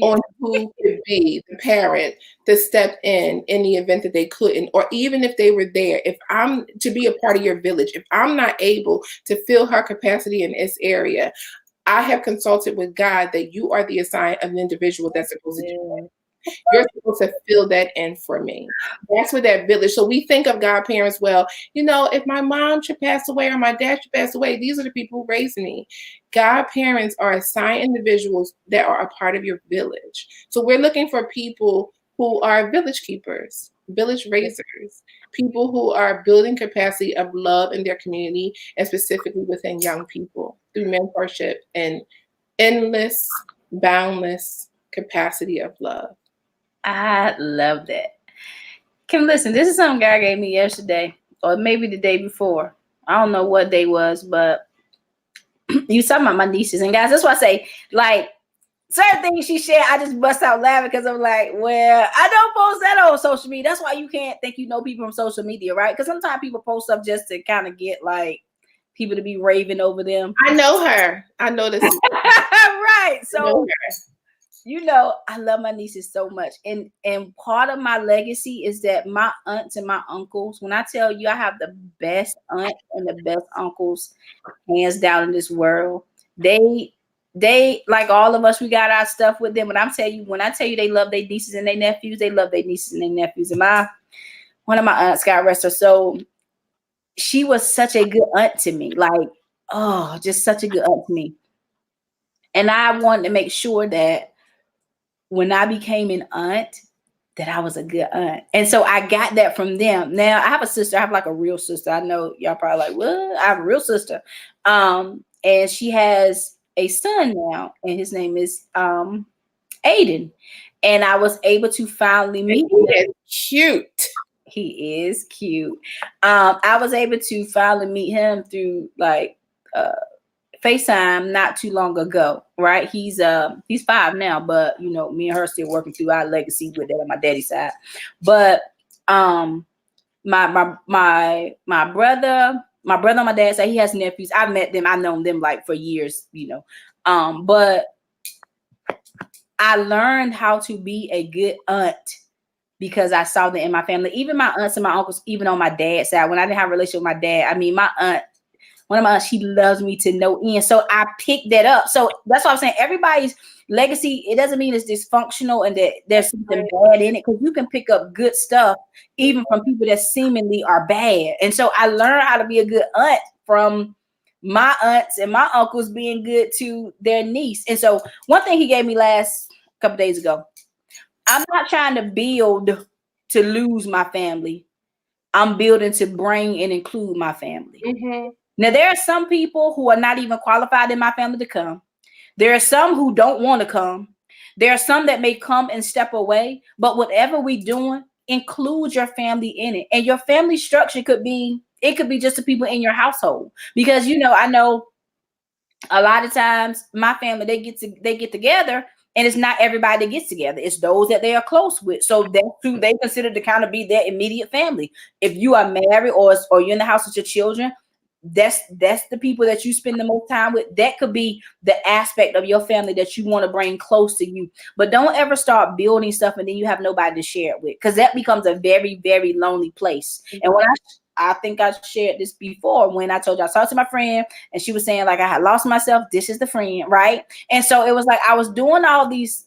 on who could be the parent to step in the event that they couldn't, or even if they were there. If I'm to be a part of your village, if I'm not able to fill her capacity in this area, I have consulted with God that you are the assigned of an individual that's supposed to do that. You're supposed to fill that in for me. That's what that village. So we think of godparents, well, if my mom should pass away or my dad should pass away, these are the people who raised me. Godparents are assigned individuals that are a part of your village. So we're looking for people who are village keepers, village raisers, people who are building capacity of love in their community, and specifically within young people through mentorship and endless, boundless capacity of love. I love that. Kim, listen, this is something God gave me yesterday, or maybe the day before. I don't know what day was, but you talking about my nieces. And guys, that's why I say, like, certain things she shared, I just bust out laughing because I'm like, well, I don't post that on social media. That's why you can't think you know people from social media, right? Because sometimes people post stuff just to kind of get, like, people to be raving over them. I know her. I know this. Right. So, I love my nieces so much. And part of my legacy is that my aunts and my uncles, when I tell you I have the best aunt and the best uncles, hands down in this world, they like all of us, we got our stuff with them. When I tell you they love their nieces and their nephews, they love their nieces and their nephews. And one of my aunts, God rest her soul, she was such a good aunt to me. Like, oh, just such a good aunt to me. And I wanted to make sure that when I became an aunt, that I was a good aunt. And so I got that from them. Now I have a sister. I have like a real sister. I know y'all probably like, what? I have a real sister. And she has a son now, and his name is Aiden. And I was able to finally meet him. He is cute. He is cute. I was able to finally meet him through like FaceTime not too long ago, right? He's 5 now, but me and her still working through our legacy with that on my daddy's side. But my brother on my dad's side, he has nephews. I've met them, I've known them like for years, but I learned how to be a good aunt because I saw them in my family. Even my aunts and my uncles, even on my dad's side, when I didn't have a relationship with my dad, I mean, my aunt One of my aunts, she loves me to no end. So I picked that up. So that's what I'm saying. Everybody's legacy, it doesn't mean it's dysfunctional and that there's something bad in it, because you can pick up good stuff even from people that seemingly are bad. And so I learned how to be a good aunt from my aunts and my uncles being good to their niece. And so one thing he gave me last couple days ago, I'm not trying to build to lose my family. I'm building to bring and include my family. Mm-hmm. Now, there are some people who are not even qualified in my family to come. There are some who don't want to come. There are some that may come and step away. But whatever we're doing, include your family in it. And your family structure could be just the people in your household. Because, I know a lot of times my family, they get together, and it's not everybody that gets together. It's those that they are close with. So that's who they consider to kind of be their immediate family. If you are married or you're in the house with your children, that's the people that you spend the most time with. That could be the aspect of your family that you want to bring close to you. But don't ever start building stuff and then you have nobody to share it with, because that becomes a very, very lonely place. And when I think I shared this before, when I told you I talked to my friend and she was saying like I had lost myself. This is the friend, right? And so it was like I was doing all this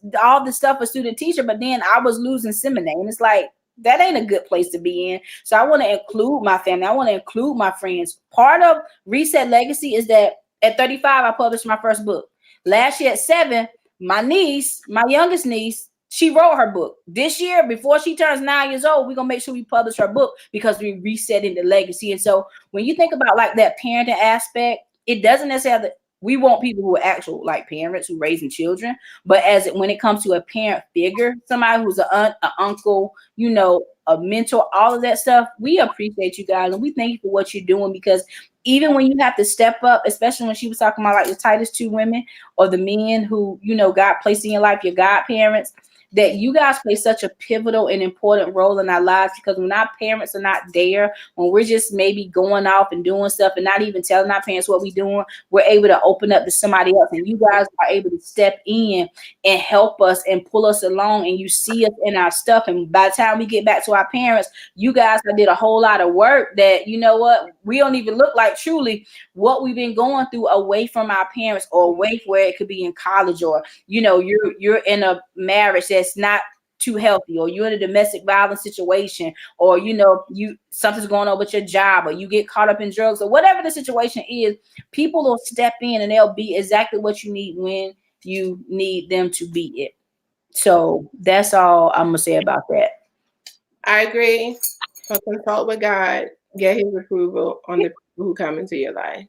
stuff for student teacher, but then I was losing seminary, and it's like that ain't a good place to be in. So I want to include my family. I want to include my friends. Part of Reset Legacy is that at 35, I published my first book. Last year at 7, my niece, my youngest niece, she wrote her book. This year, before she turns 9 years old, we're going to make sure we publish her book because we're resetting the legacy. And so when you think about like that parenting aspect, it doesn't necessarily, we want people who are actual like parents who raising children, but when it comes to a parent figure, somebody who's an aunt, an uncle, a mentor, all of that stuff, we appreciate you guys and we thank you for what you're doing, because even when you have to step up, especially when she was talking about like the Titus 2 women or the men who, God placed in your life, your godparents, that you guys play such a pivotal and important role in our lives, because when our parents are not there, when we're just maybe going off and doing stuff and not even telling our parents what we're doing, we're able to open up to somebody else, and you guys are able to step in and help us and pull us along, and you see us in our stuff. And by the time we get back to our parents, you guys did a whole lot of work that, we don't even look like truly what we've been going through away from our parents, or away from where it could be in college, or you're in a marriage that's not too healthy, or you're in a domestic violence situation, or something's going on with your job, or you get caught up in drugs, or whatever the situation is. People will step in and they'll be exactly what you need when you need them to be it. So that's all I'm gonna say about that. I agree. So consult with God, get his approval on the people who come into your life.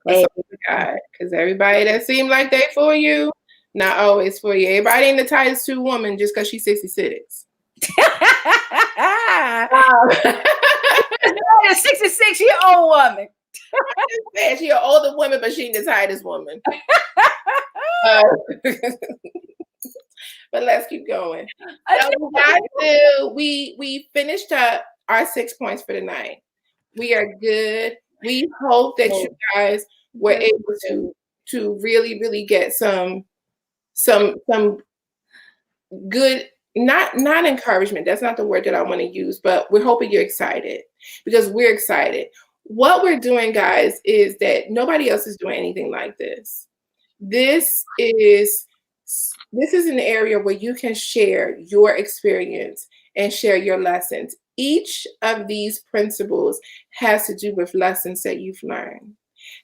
Consult with God, because everybody that seem like they for you, not always for you. Everybody ain't the Titus 2 woman just because she's 66. A 66-year-old woman. She's an older woman, but she ain't the Titus woman. But let's keep going. So we finished up our 6 points for the night. We are good. We hope that you guys were able to really, really get some good, not encouragement. That's not the word that I want to use, but we're hoping you're excited, because we're excited. What we're doing, guys, is that nobody else is doing anything like this. This is an area where you can share your experience and share your lessons. Each of these principles has to do with lessons that you've learned,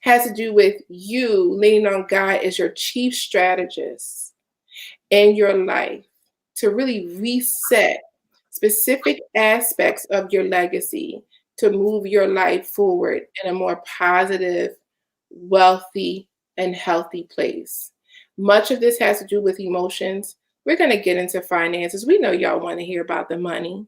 has to do with you leaning on God as your chief strategist in your life to really reset specific aspects of your legacy to move your life forward in a more positive, wealthy, and healthy place. Much of this has to do with emotions. We're going to get into finances. We know y'all want to hear about the money.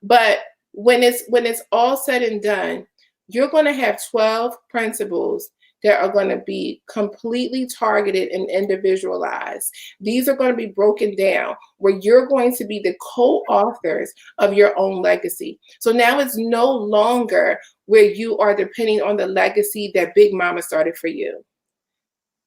But when it's all said and done, you're going to have 12 principles that are going to be completely targeted and individualized. These are going to be broken down where you're going to be the co-authors of your own legacy. So now it's no longer where you are depending on the legacy that Big Mama started for you.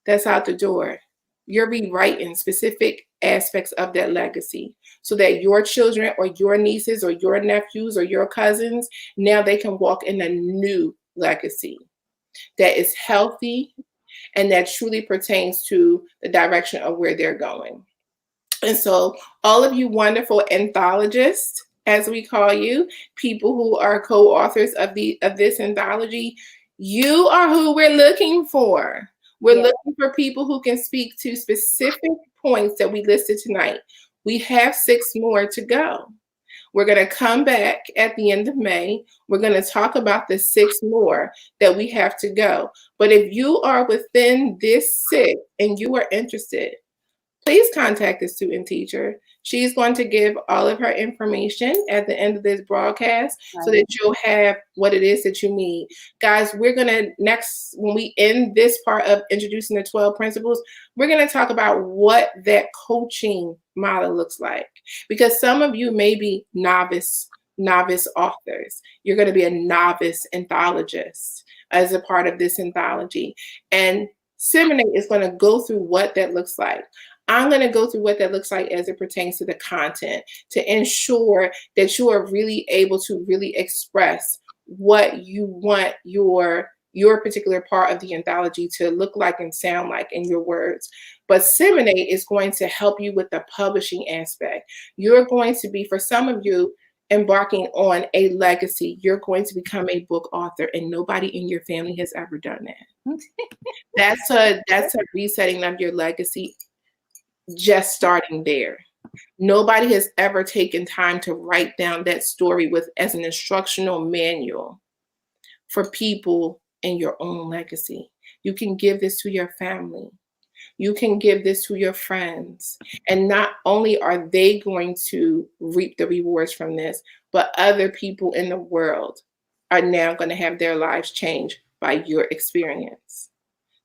That's out the door. You're rewriting specific aspects of that legacy so that your children or your nieces or your nephews or your cousins, now they can walk in a new legacy. that is healthy and that truly pertains to the direction of where they're going. And so all of you wonderful anthologists, as we call you, people who are co-authors of this anthology, you are who we're looking for. We're looking for people who can speak to specific points that we listed tonight. We have 6 more to go. We're going to come back at the end of May. We're going to talk about the 6 more that we have to go. But if you are within this 6 and you are interested, please contact the student teacher. She's going to give all of her information at the end of this broadcast so that you'll have what it is that you need. Guys, we're going to when we end this part of introducing the 12 principles, we're going to talk about what that coaching model looks like. Because some of you may be novice authors. You're going to be a novice anthologist as a part of this anthology. And Seminate is going to go through what that looks like. I'm going to go through what that looks like as it pertains to the content to ensure that you are really able to really express what you want your particular part of the anthology to look like and sound like in your words. But Seminate is going to help you with the publishing aspect. You're going to be, for some of you, embarking on a legacy. You're going to become a book author, and nobody in your family has ever done that. That's a resetting of your legacy. Just starting there. Nobody has ever taken time to write down that story as an instructional manual for people in your own legacy. You can give this to your family. You can give this to your friends. And not only are they going to reap the rewards from this, but other people in the world are now going to have their lives changed by your experience.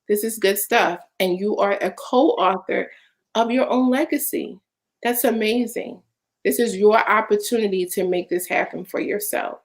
This is good stuff. And you are a co-author of your own legacy. That's amazing. This is your opportunity to make this happen for yourself.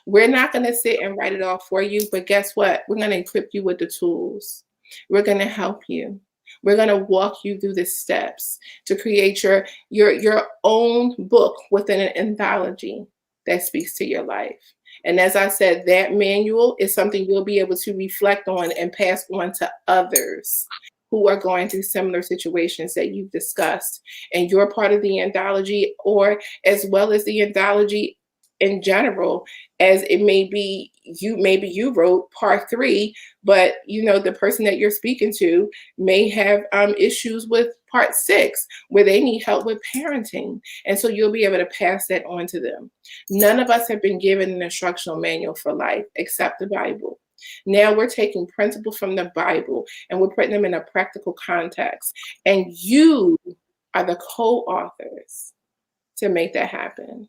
We're not going to sit and write it all for you, but guess what? We're going to equip you with the tools. We're going to help you. We're going to walk you through the steps to create your own book within an anthology that speaks to your life. And as I said, that manual is something you'll be able to reflect on and pass on to others who are going through similar situations that you've discussed. And you're part of the anthology, or as well as the anthology in general, as it may be maybe you wrote part 3, but the person that you're speaking to may have issues with part 6 where they need help with parenting. And so you'll be able to pass that on to them. None of us have been given an instructional manual for life except the Bible. Now we're taking principles from the Bible and we're putting them in a practical context. And you are the co-authors to make that happen.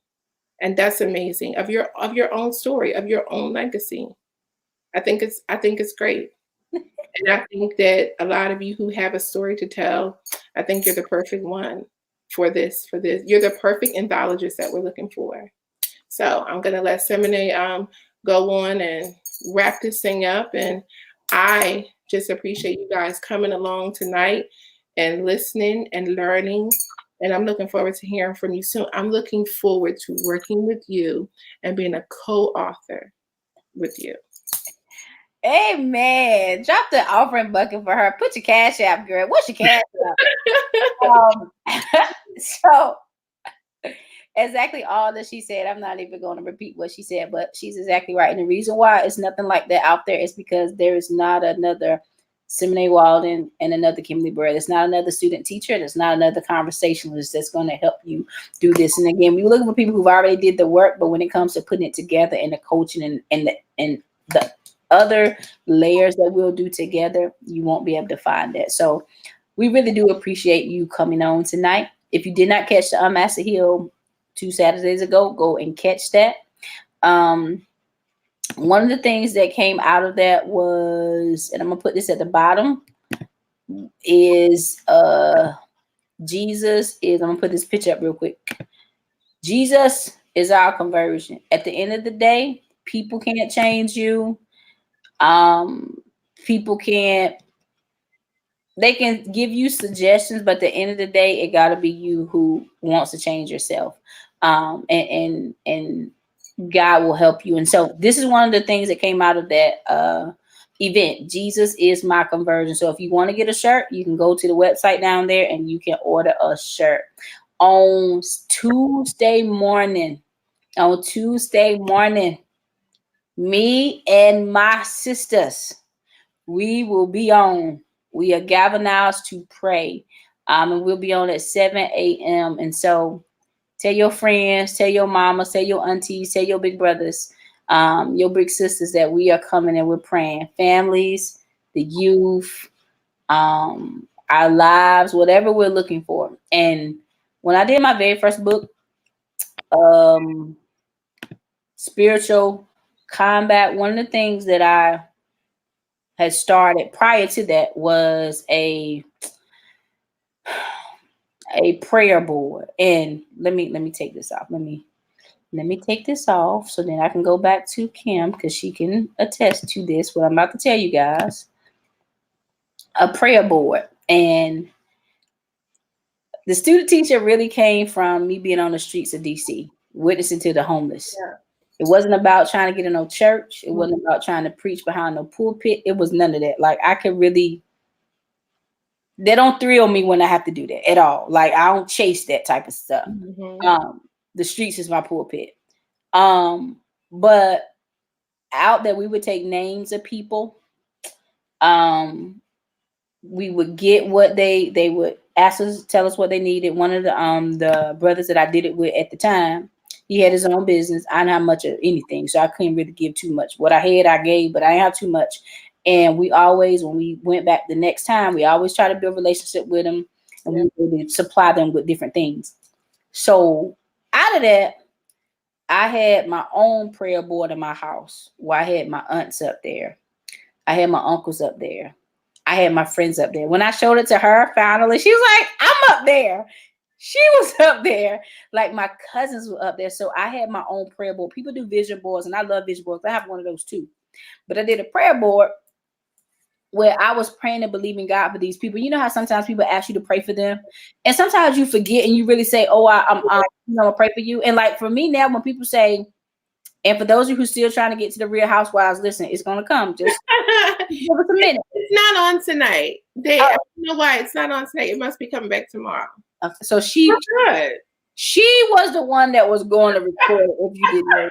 And that's amazing, of your own story, of your own legacy. I think it's great. And I think that a lot of you who have a story to tell, I think you're the perfect one for this. You're the perfect anthologist that we're looking for. So I'm going to let Seminate go on and wrap this thing up. And I just appreciate you guys coming along tonight and listening and learning. And I'm looking forward to hearing from you soon. I'm looking forward to working with you and being a co-author with you. Amen. Drop the offering bucket for her. Put your cash app, girl. What's your cash app? So exactly all that she said. I'm not even going to repeat what she said, but she's exactly right. And the reason why it's nothing like that out there is because there is not another Seminate Walden and another Kimberly Byrd. There's not another student teacher. There's not another conversationalist that's going to help you do this. And again, we're looking for people who've already did the work, but when it comes to putting it together and the coaching and the other layers that we'll do together, you won't be able to find that. So we really do appreciate you coming on tonight. If you did not catch the Unmaster Hill 2 Saturdays ago, go and catch that. One of the things that came out of that was, and I'm gonna put this at the bottom, is Jesus is, I'm gonna put this picture up real quick. Jesus is our conversion. At the end of the day, people can't change you. People they can give you suggestions, but at the end of the day, it gotta be you who wants to change yourself. And God will help you. And so this is one of the things that came out of that event. Jesus is my conversion. So if you want to get a shirt, you can go to the website down there and you can order a shirt. On Tuesday morning, me and my sisters, we will be on. We are galvanized to pray. And we'll be on at 7 a.m. And so tell your friends, tell your mamas, tell your aunties, tell your big brothers, your big sisters that we are coming and we're praying. Families, the youth, our lives, whatever we're looking for. And when I did my very first book, um, Spiritual Combat, one of the things that I had started prior to that was a prayer board. And let me take this off. Let me take this off so then I can go back to Kim because she can attest to this, what I'm about to tell you guys. A prayer board. And the student teacher really came from me being on the streets of DC, witnessing to the homeless. Yeah. It wasn't about trying to get in no church. It wasn't about trying to preach behind no pulpit. It was none of that. Like I could really, they don't thrill me when I have to do that at all. Like I don't chase that type of stuff. The streets is my pulpit. But out there we would take names of people. We would get what they would ask us, tell us what they needed. One of the brothers that I did it with at the time, he had his own business. I didn't have much of anything, so I couldn't really give too much. What I had, I gave, but I didn't have too much. And we always, when we went back the next time, we always try to build a relationship with them, and we would supply them with different things. So out of that, I had my own prayer board in my house where I had my aunts up there. I had my uncles up there. I had my friends up there. When I showed it to her, finally, she was like, I'm up there. She was up there. Like my cousins were up there. So I had my own prayer board. People do vision boards, and I love vision boards. I have one of those too. But I did a prayer board where I was praying and believing God for these people. You know how sometimes people ask you to pray for them, and sometimes you forget and you really say, "Oh, I'm gonna pray for you." And like for me now, when people say, and for those of you who still trying to get to the Real Housewives, listen, it's gonna come. Just give us a minute. It's not on tonight. I don't know why it's not on tonight. It must be coming back tomorrow. So she was the one that was going to record it if you didn't know.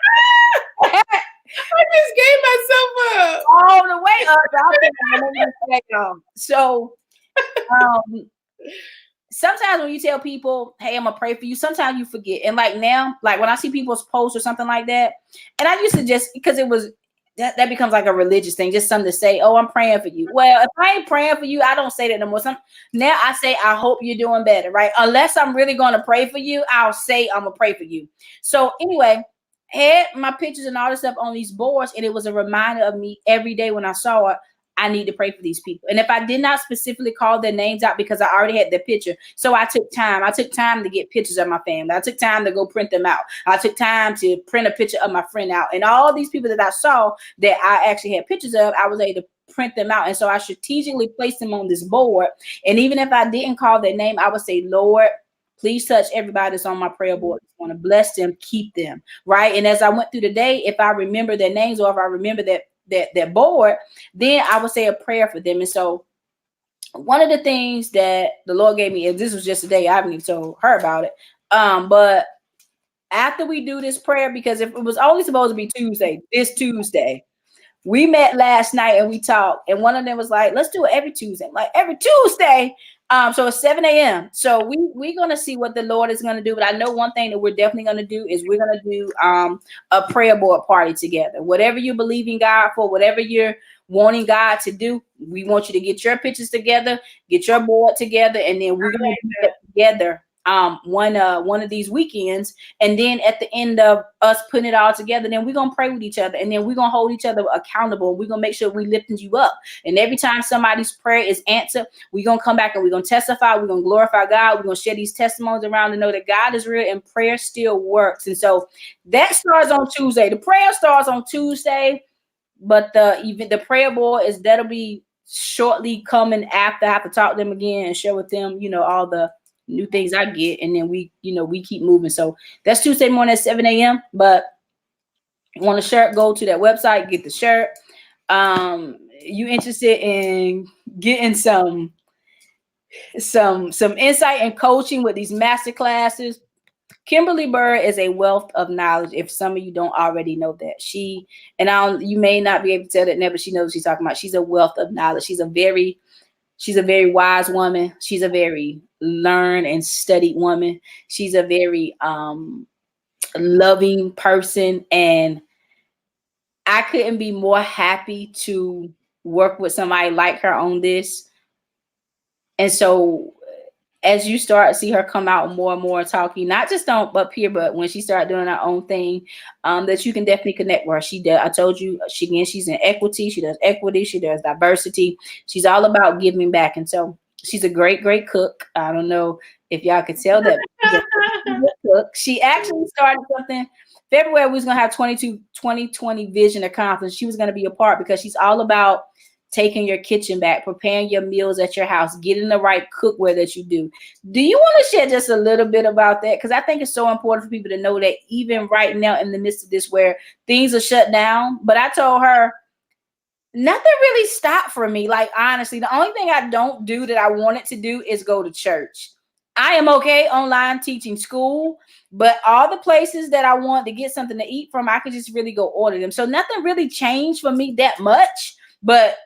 I just gave myself up all the way up. So sometimes when you tell people, hey, I'm gonna pray for you, sometimes you forget. And like now, like when I see people's posts or something like that, and I used to just, because it was that becomes like a religious thing, just something to say, oh, I'm praying for you. Well, if I ain't praying for you, I don't say that no more. Now I say, I hope you're doing better, right? Unless I'm really going to pray for you, I'll say I'm going to pray for you. So anyway, had my pictures and all this stuff on these boards, and it was a reminder of me every day when I saw it, I need to pray for these people. And if I did not specifically call their names out because I already had their picture, so I took time to get pictures of my family. I took time to go print them out. I took time to print a picture of my friend out. And all these people that I saw that I actually had pictures of, I was able to print them out. And so I strategically placed them on this board. And even if I didn't call their name, I would say, Lord, please touch everybody that's on my prayer board. I want to bless them, keep them, right? And as I went through the day, if I remember their names or if I remember that board, then I would say a prayer for them. And so one of the things that the Lord gave me, and this was just today, I haven't even told her about it. But after we do this prayer, because if it was only supposed to be this Tuesday, we met last night and we talked, and one of them was like, let's do it every Tuesday. Like every Tuesday. So it's 7 a.m. So we're going to see what the Lord is going to do. But I know one thing that we're definitely going to do is we're going to do a prayer board party together. Whatever you believe in God for, whatever you're wanting God to do, we want you to get your pictures together, get your board together, and then we're going to do that together one of these weekends. And then at the end of us putting it all together, then we're going to pray with each other, and then we're going to hold each other accountable. We're going to make sure we're lifting you up. And every time somebody's prayer is answered, we're going to come back and we're going to testify. We're going to glorify God. We're going to share these testimonies around to know that God is real and prayer still works. And so that starts on Tuesday. The prayer starts on Tuesday, but the prayer board that'll be shortly coming after. I have to talk to them again and share with them, all the new things I get, and then we keep moving. So that's Tuesday morning at 7 a.m. But you want a shirt, go to that website, get the shirt. you interested in getting some insight and coaching with these master classes, Kimberly Byrd is a wealth of knowledge. If some of you don't already know that, you may not be able to tell that now, but she knows what she's talking about. She's a wealth of knowledge. She's a very wise woman. She's a very learned and studied woman. She's a very loving person, and I couldn't be more happy to work with somebody like her on this. And so as you start to see her come out more and more talking, not just on up here, but when she started doing her own thing, that you can definitely connect with her. She does. I told you, she's in equity. She does equity. She does diversity. She's all about giving back. And so she's a great, great cook. I don't know if y'all could tell that. She's a good cook. She actually started something. February, we was going to have 2020 vision or conference. She was going to be a part because she's all about taking your kitchen back, preparing your meals at your house, getting the right cookware that you do. Do you want to share just a little bit about that? Because I think it's so important for people to know that even right now in the midst of this where things are shut down. But I told her, nothing really stopped for me. Like, honestly, the only thing I don't do that I wanted to do is go to church. I am okay online teaching school, but all the places that I want to get something to eat from, I could just really go order them. So nothing really changed for me that much, but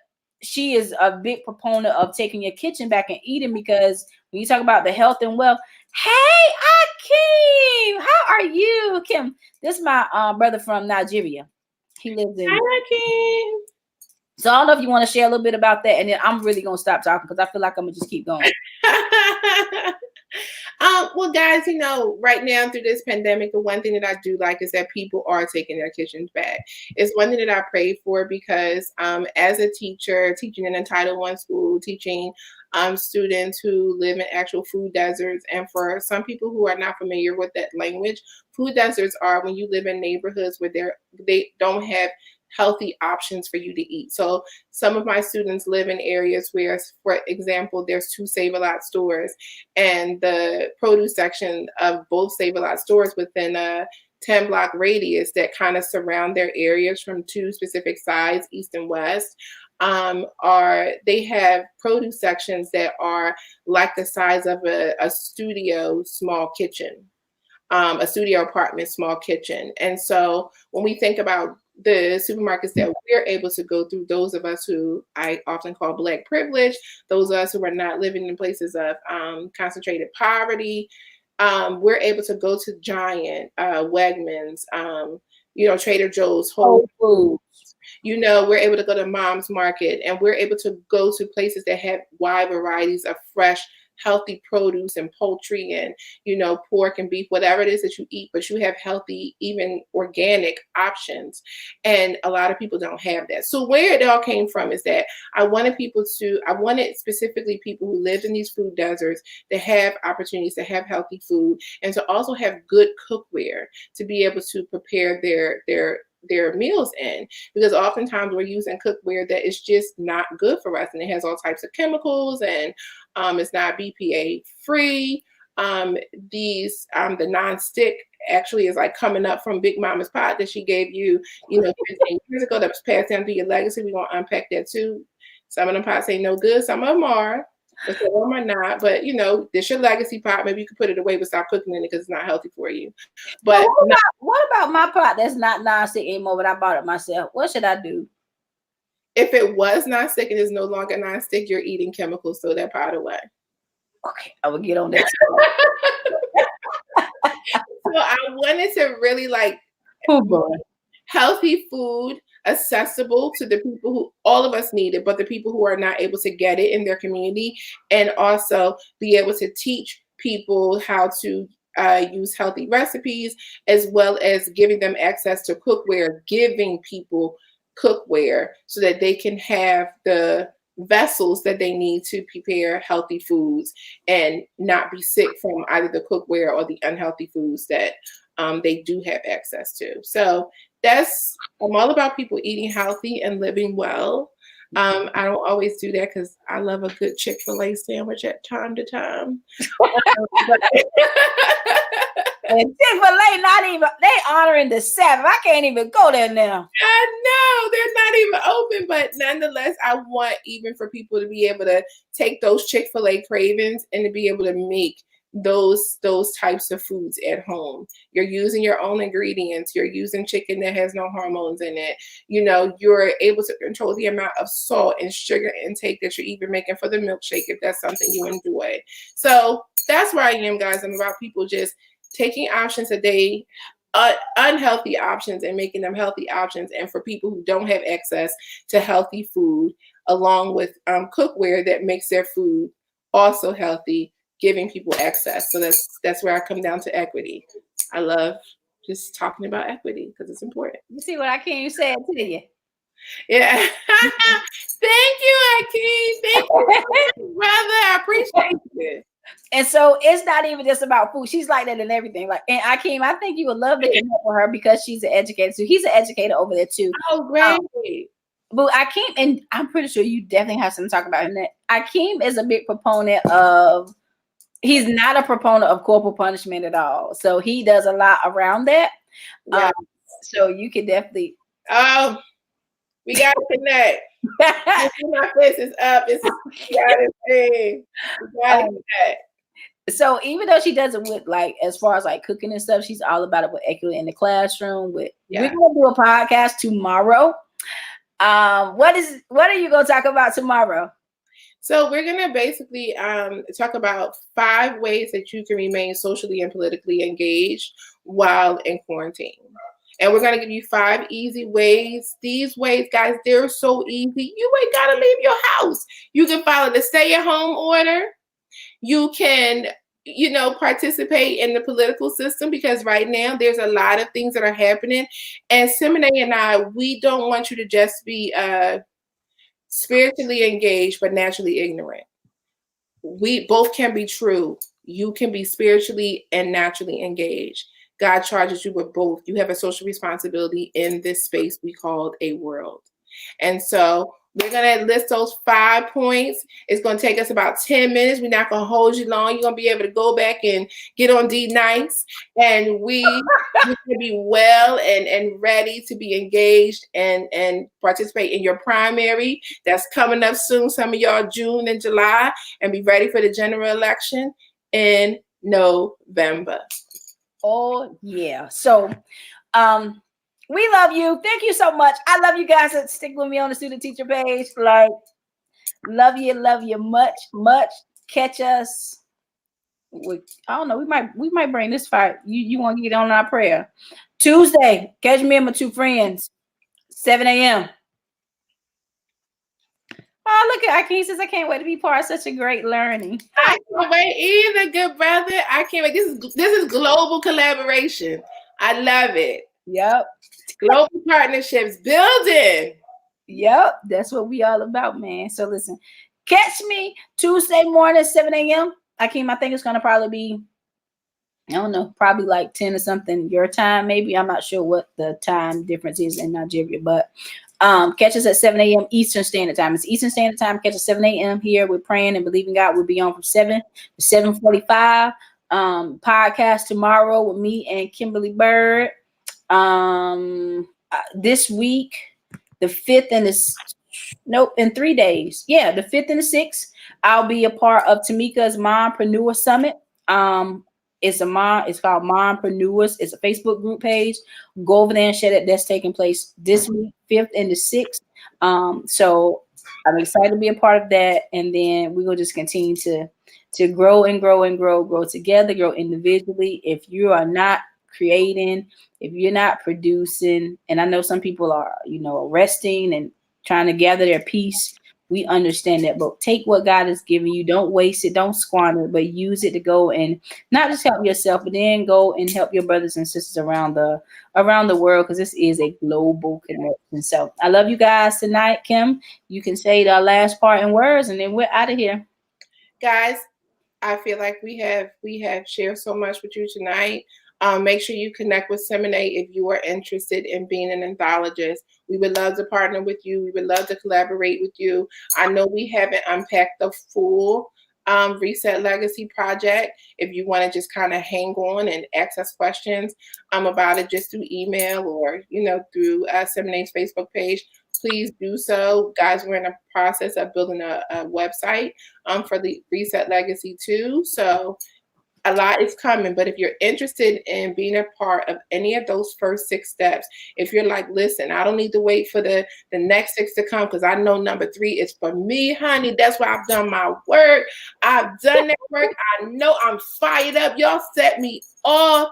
she is a big proponent of taking your kitchen back and eating, because when you talk about the health and wealth, hey, Akeem, how are you, Kim? This is my brother from Nigeria. He lives in. Hi, Akeem. So I don't know if you want to share a little bit about that, and then I'm really gonna stop talking because I feel like I'm gonna just keep going. Well, guys, right now through this pandemic, the one thing that I do like is that people are taking their kitchens back. It's one thing that I pray for because as a teacher, teaching in a Title I school, teaching students who live in actual food deserts, and for some people who are not familiar with that language, food deserts are when you live in neighborhoods where they don't have healthy options for you to eat. So some of my students live in areas where, for example, there's 2 Save-A-Lot stores, and the produce section of both Save-A-Lot stores within a 10-block radius that kind of surround their areas from 2 specific sides, east and west, they have produce sections that are like the size of a studio small kitchen. A studio apartment, small kitchen. And so when we think about the supermarkets that we're able to go through, those of us who I often call Black privilege, those of us who are not living in places of concentrated poverty, we're able to go to Giant, Wegmans, Trader Joe's, Whole Foods. We're able to go to Mom's Market, and we're able to go to places that have wide varieties of fresh, healthy produce and poultry and, pork and beef, whatever it is that you eat, but you have healthy, even organic options. And a lot of people don't have that. So where it all came from is that I wanted specifically people who lived in these food deserts to have opportunities to have healthy food and to also have good cookware to be able to prepare their meals in, because oftentimes we're using cookware that is just not good for us, and it has all types of chemicals, and it's not BPA free. The non-stick actually is like coming up from Big Mama's pot that she gave you, 15 years ago, that was passed down through your legacy. We're gonna unpack that too. Some of them pots ain't no good, some of them are, but some of them are not. But this your legacy pot. Maybe you could put it away but stop cooking in it because it's not healthy for you. But what about my pot that's not non-stick anymore, but I bought it myself? What should I do? If it was non-stick and is no longer non-stick, you're eating chemicals, throw that pot away. Okay, I will get on that. So I wanted to really healthy food accessible to the people who all of us need it, but the people who are not able to get it in their community, and also be able to teach people how to use healthy recipes, as well as giving them access to cookware, giving people cookware so that they can have the vessels that they need to prepare healthy foods and not be sick from either the cookware or the unhealthy foods that they do have access to. So I'm all about people eating healthy and living well. I don't always do that because I love a good Chick-fil-A sandwich at time to time. And Chick-fil-A not even, they honoring the Sabbath. I can't even go there now. I know they're not even open, but nonetheless, I want even for people to be able to take those Chick-fil-A cravings and to be able to make those types of foods at home. You're using your own ingredients. You're using chicken that has no hormones in it. You know, you're able to control the amount of salt and sugar intake that you're even making for the milkshake if that's something you enjoy. So that's where I am, guys. I'm about people just taking options a day, unhealthy options, and making them healthy options. And for people who don't have access to healthy food, along with cookware that makes their food also healthy, giving people access. So that's where I come down to equity. I love just talking about equity because it's important. You see what I can't say it to you. Yeah. Thank you, Akeem. Thank you, brother. I appreciate it. And so it's not even just about food. She's like that in everything. Like, and Akeem, I think you would love to connect with her because she's an educator too. He's an educator over there too. Oh, great. But Akeem, and I'm pretty sure you definitely have something to talk about in that. Akeem is a big proponent of, he's not a proponent of corporal punishment at all. So he does a lot around that. Yeah. So you can definitely. We got to connect. My face is up. It's thing. We got to connect. So even though she does it with like, as far as like cooking and stuff, she's all about it with equity in the classroom. We're gonna do a podcast tomorrow. What are you gonna talk about tomorrow? So we're gonna basically talk about 5 ways that you can remain socially and politically engaged while in quarantine. And we're going to give you 5 easy ways. These ways, guys, they're so easy. You ain't got to leave your house. You can follow the stay-at-home order. You can, participate in the political system because right now there's a lot of things that are happening. And Simone and I, we don't want you to just be spiritually engaged but naturally ignorant. We both can be true. You can be spiritually and naturally engaged. God charges you with both. You have a social responsibility in this space we call a world. And so we're going to list those 5 points. It's going to take us about 10 minutes. We're not going to hold you long. You're going to be able to go back and get on D nights. And we're going to be well and ready to be engaged and participate in your primary. That's coming up soon. Some of y'all June and July. And be ready for the general election in November. Oh yeah. So we love you. Thank you so much. I love you guys that stick with me on the student teacher page. Like, love you much. Catch us with, I don't know, we might bring this fight. You want to get on our prayer Tuesday. Catch me and my 2 friends, 7 a.m. Oh, look at Akeem says, I can't wait to be part of such a great learning. I can't wait either, good brother. I can't wait. This is global collaboration. I love it. Yep. Global partnerships building. Yep. That's what we all about, man. So listen, catch me Tuesday morning, 7 a.m. Akeem, I think it's going to probably be, I don't know, probably like 10 or something your time, maybe. I'm not sure what the time difference is in Nigeria, but catch us at 7 a.m. Eastern Standard Time. It's Eastern Standard Time. Catch us 7 a.m. here. We're praying and believing God. We'll be on from 7 to 7:45. Podcast tomorrow with me and Kimberly Byrd. This week, the 5th and in 3 days. Yeah, the 5th and the 6th, I'll be a part of Tamika's Mompreneur Summit. It's called Mompreneurs. It's a Facebook group page. Go over there and share that. That's taking place this week, 5th and the 6th. So I'm excited to be a part of that. And then we're gonna just continue to grow and grow together, grow individually. If you are not creating, if you're not producing, and I know some people are, resting and trying to gather their peace. We understand that, but take what God has given you. Don't waste it. Don't squander it, but use it to go and not just help yourself, but then go and help your brothers and sisters around the world, because this is a global connection. So I love you guys tonight. Kim, you can say the last part in words, and then we're out of here. Guys, I feel like we have shared so much with you tonight. Make sure you connect with Simone if you are interested in being an anthologist. We would love to partner with you. We would love to collaborate with you. I know we haven't unpacked the full Reset Legacy Project. If you want to just kind of hang on and ask us questions about it just through email or, through Seminate's Facebook page, please do so. Guys, we're in the process of building a website for the Reset Legacy too. So a lot is coming, but if you're interested in being a part of any of those first 6 steps, if you're like, listen, I don't need to wait for the next 6 to come because I know number 3 is for me, honey. That's why I've done my work. I've done that work. I know I'm fired up. Y'all set me off.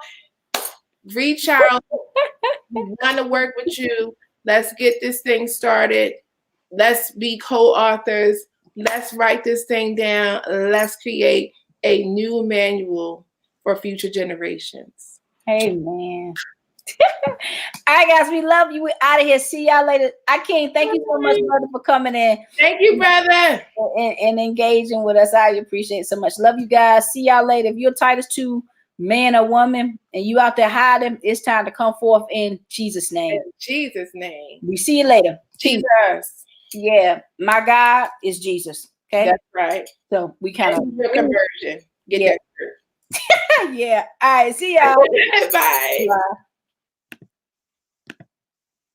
Reach out. We want to work with you. Let's get this thing started. Let's be co-authors. Let's write this thing down. Let's create a new manual for future generations. Amen. All right, guys, we love you. We're out of here. See y'all later. I can't thank you so much, brother, for coming in. Thank you, brother. And engaging with us. I appreciate it so much. Love you guys. See y'all later. If you're Titus 2 man or woman and you out there hiding, it's time to come forth in Jesus' name. In Jesus' name. We see you later. Jesus. Yeah, my God is Jesus. Okay, that's right. So we kind of conversion. Get that. Yeah. All right. See y'all. Bye. Bye.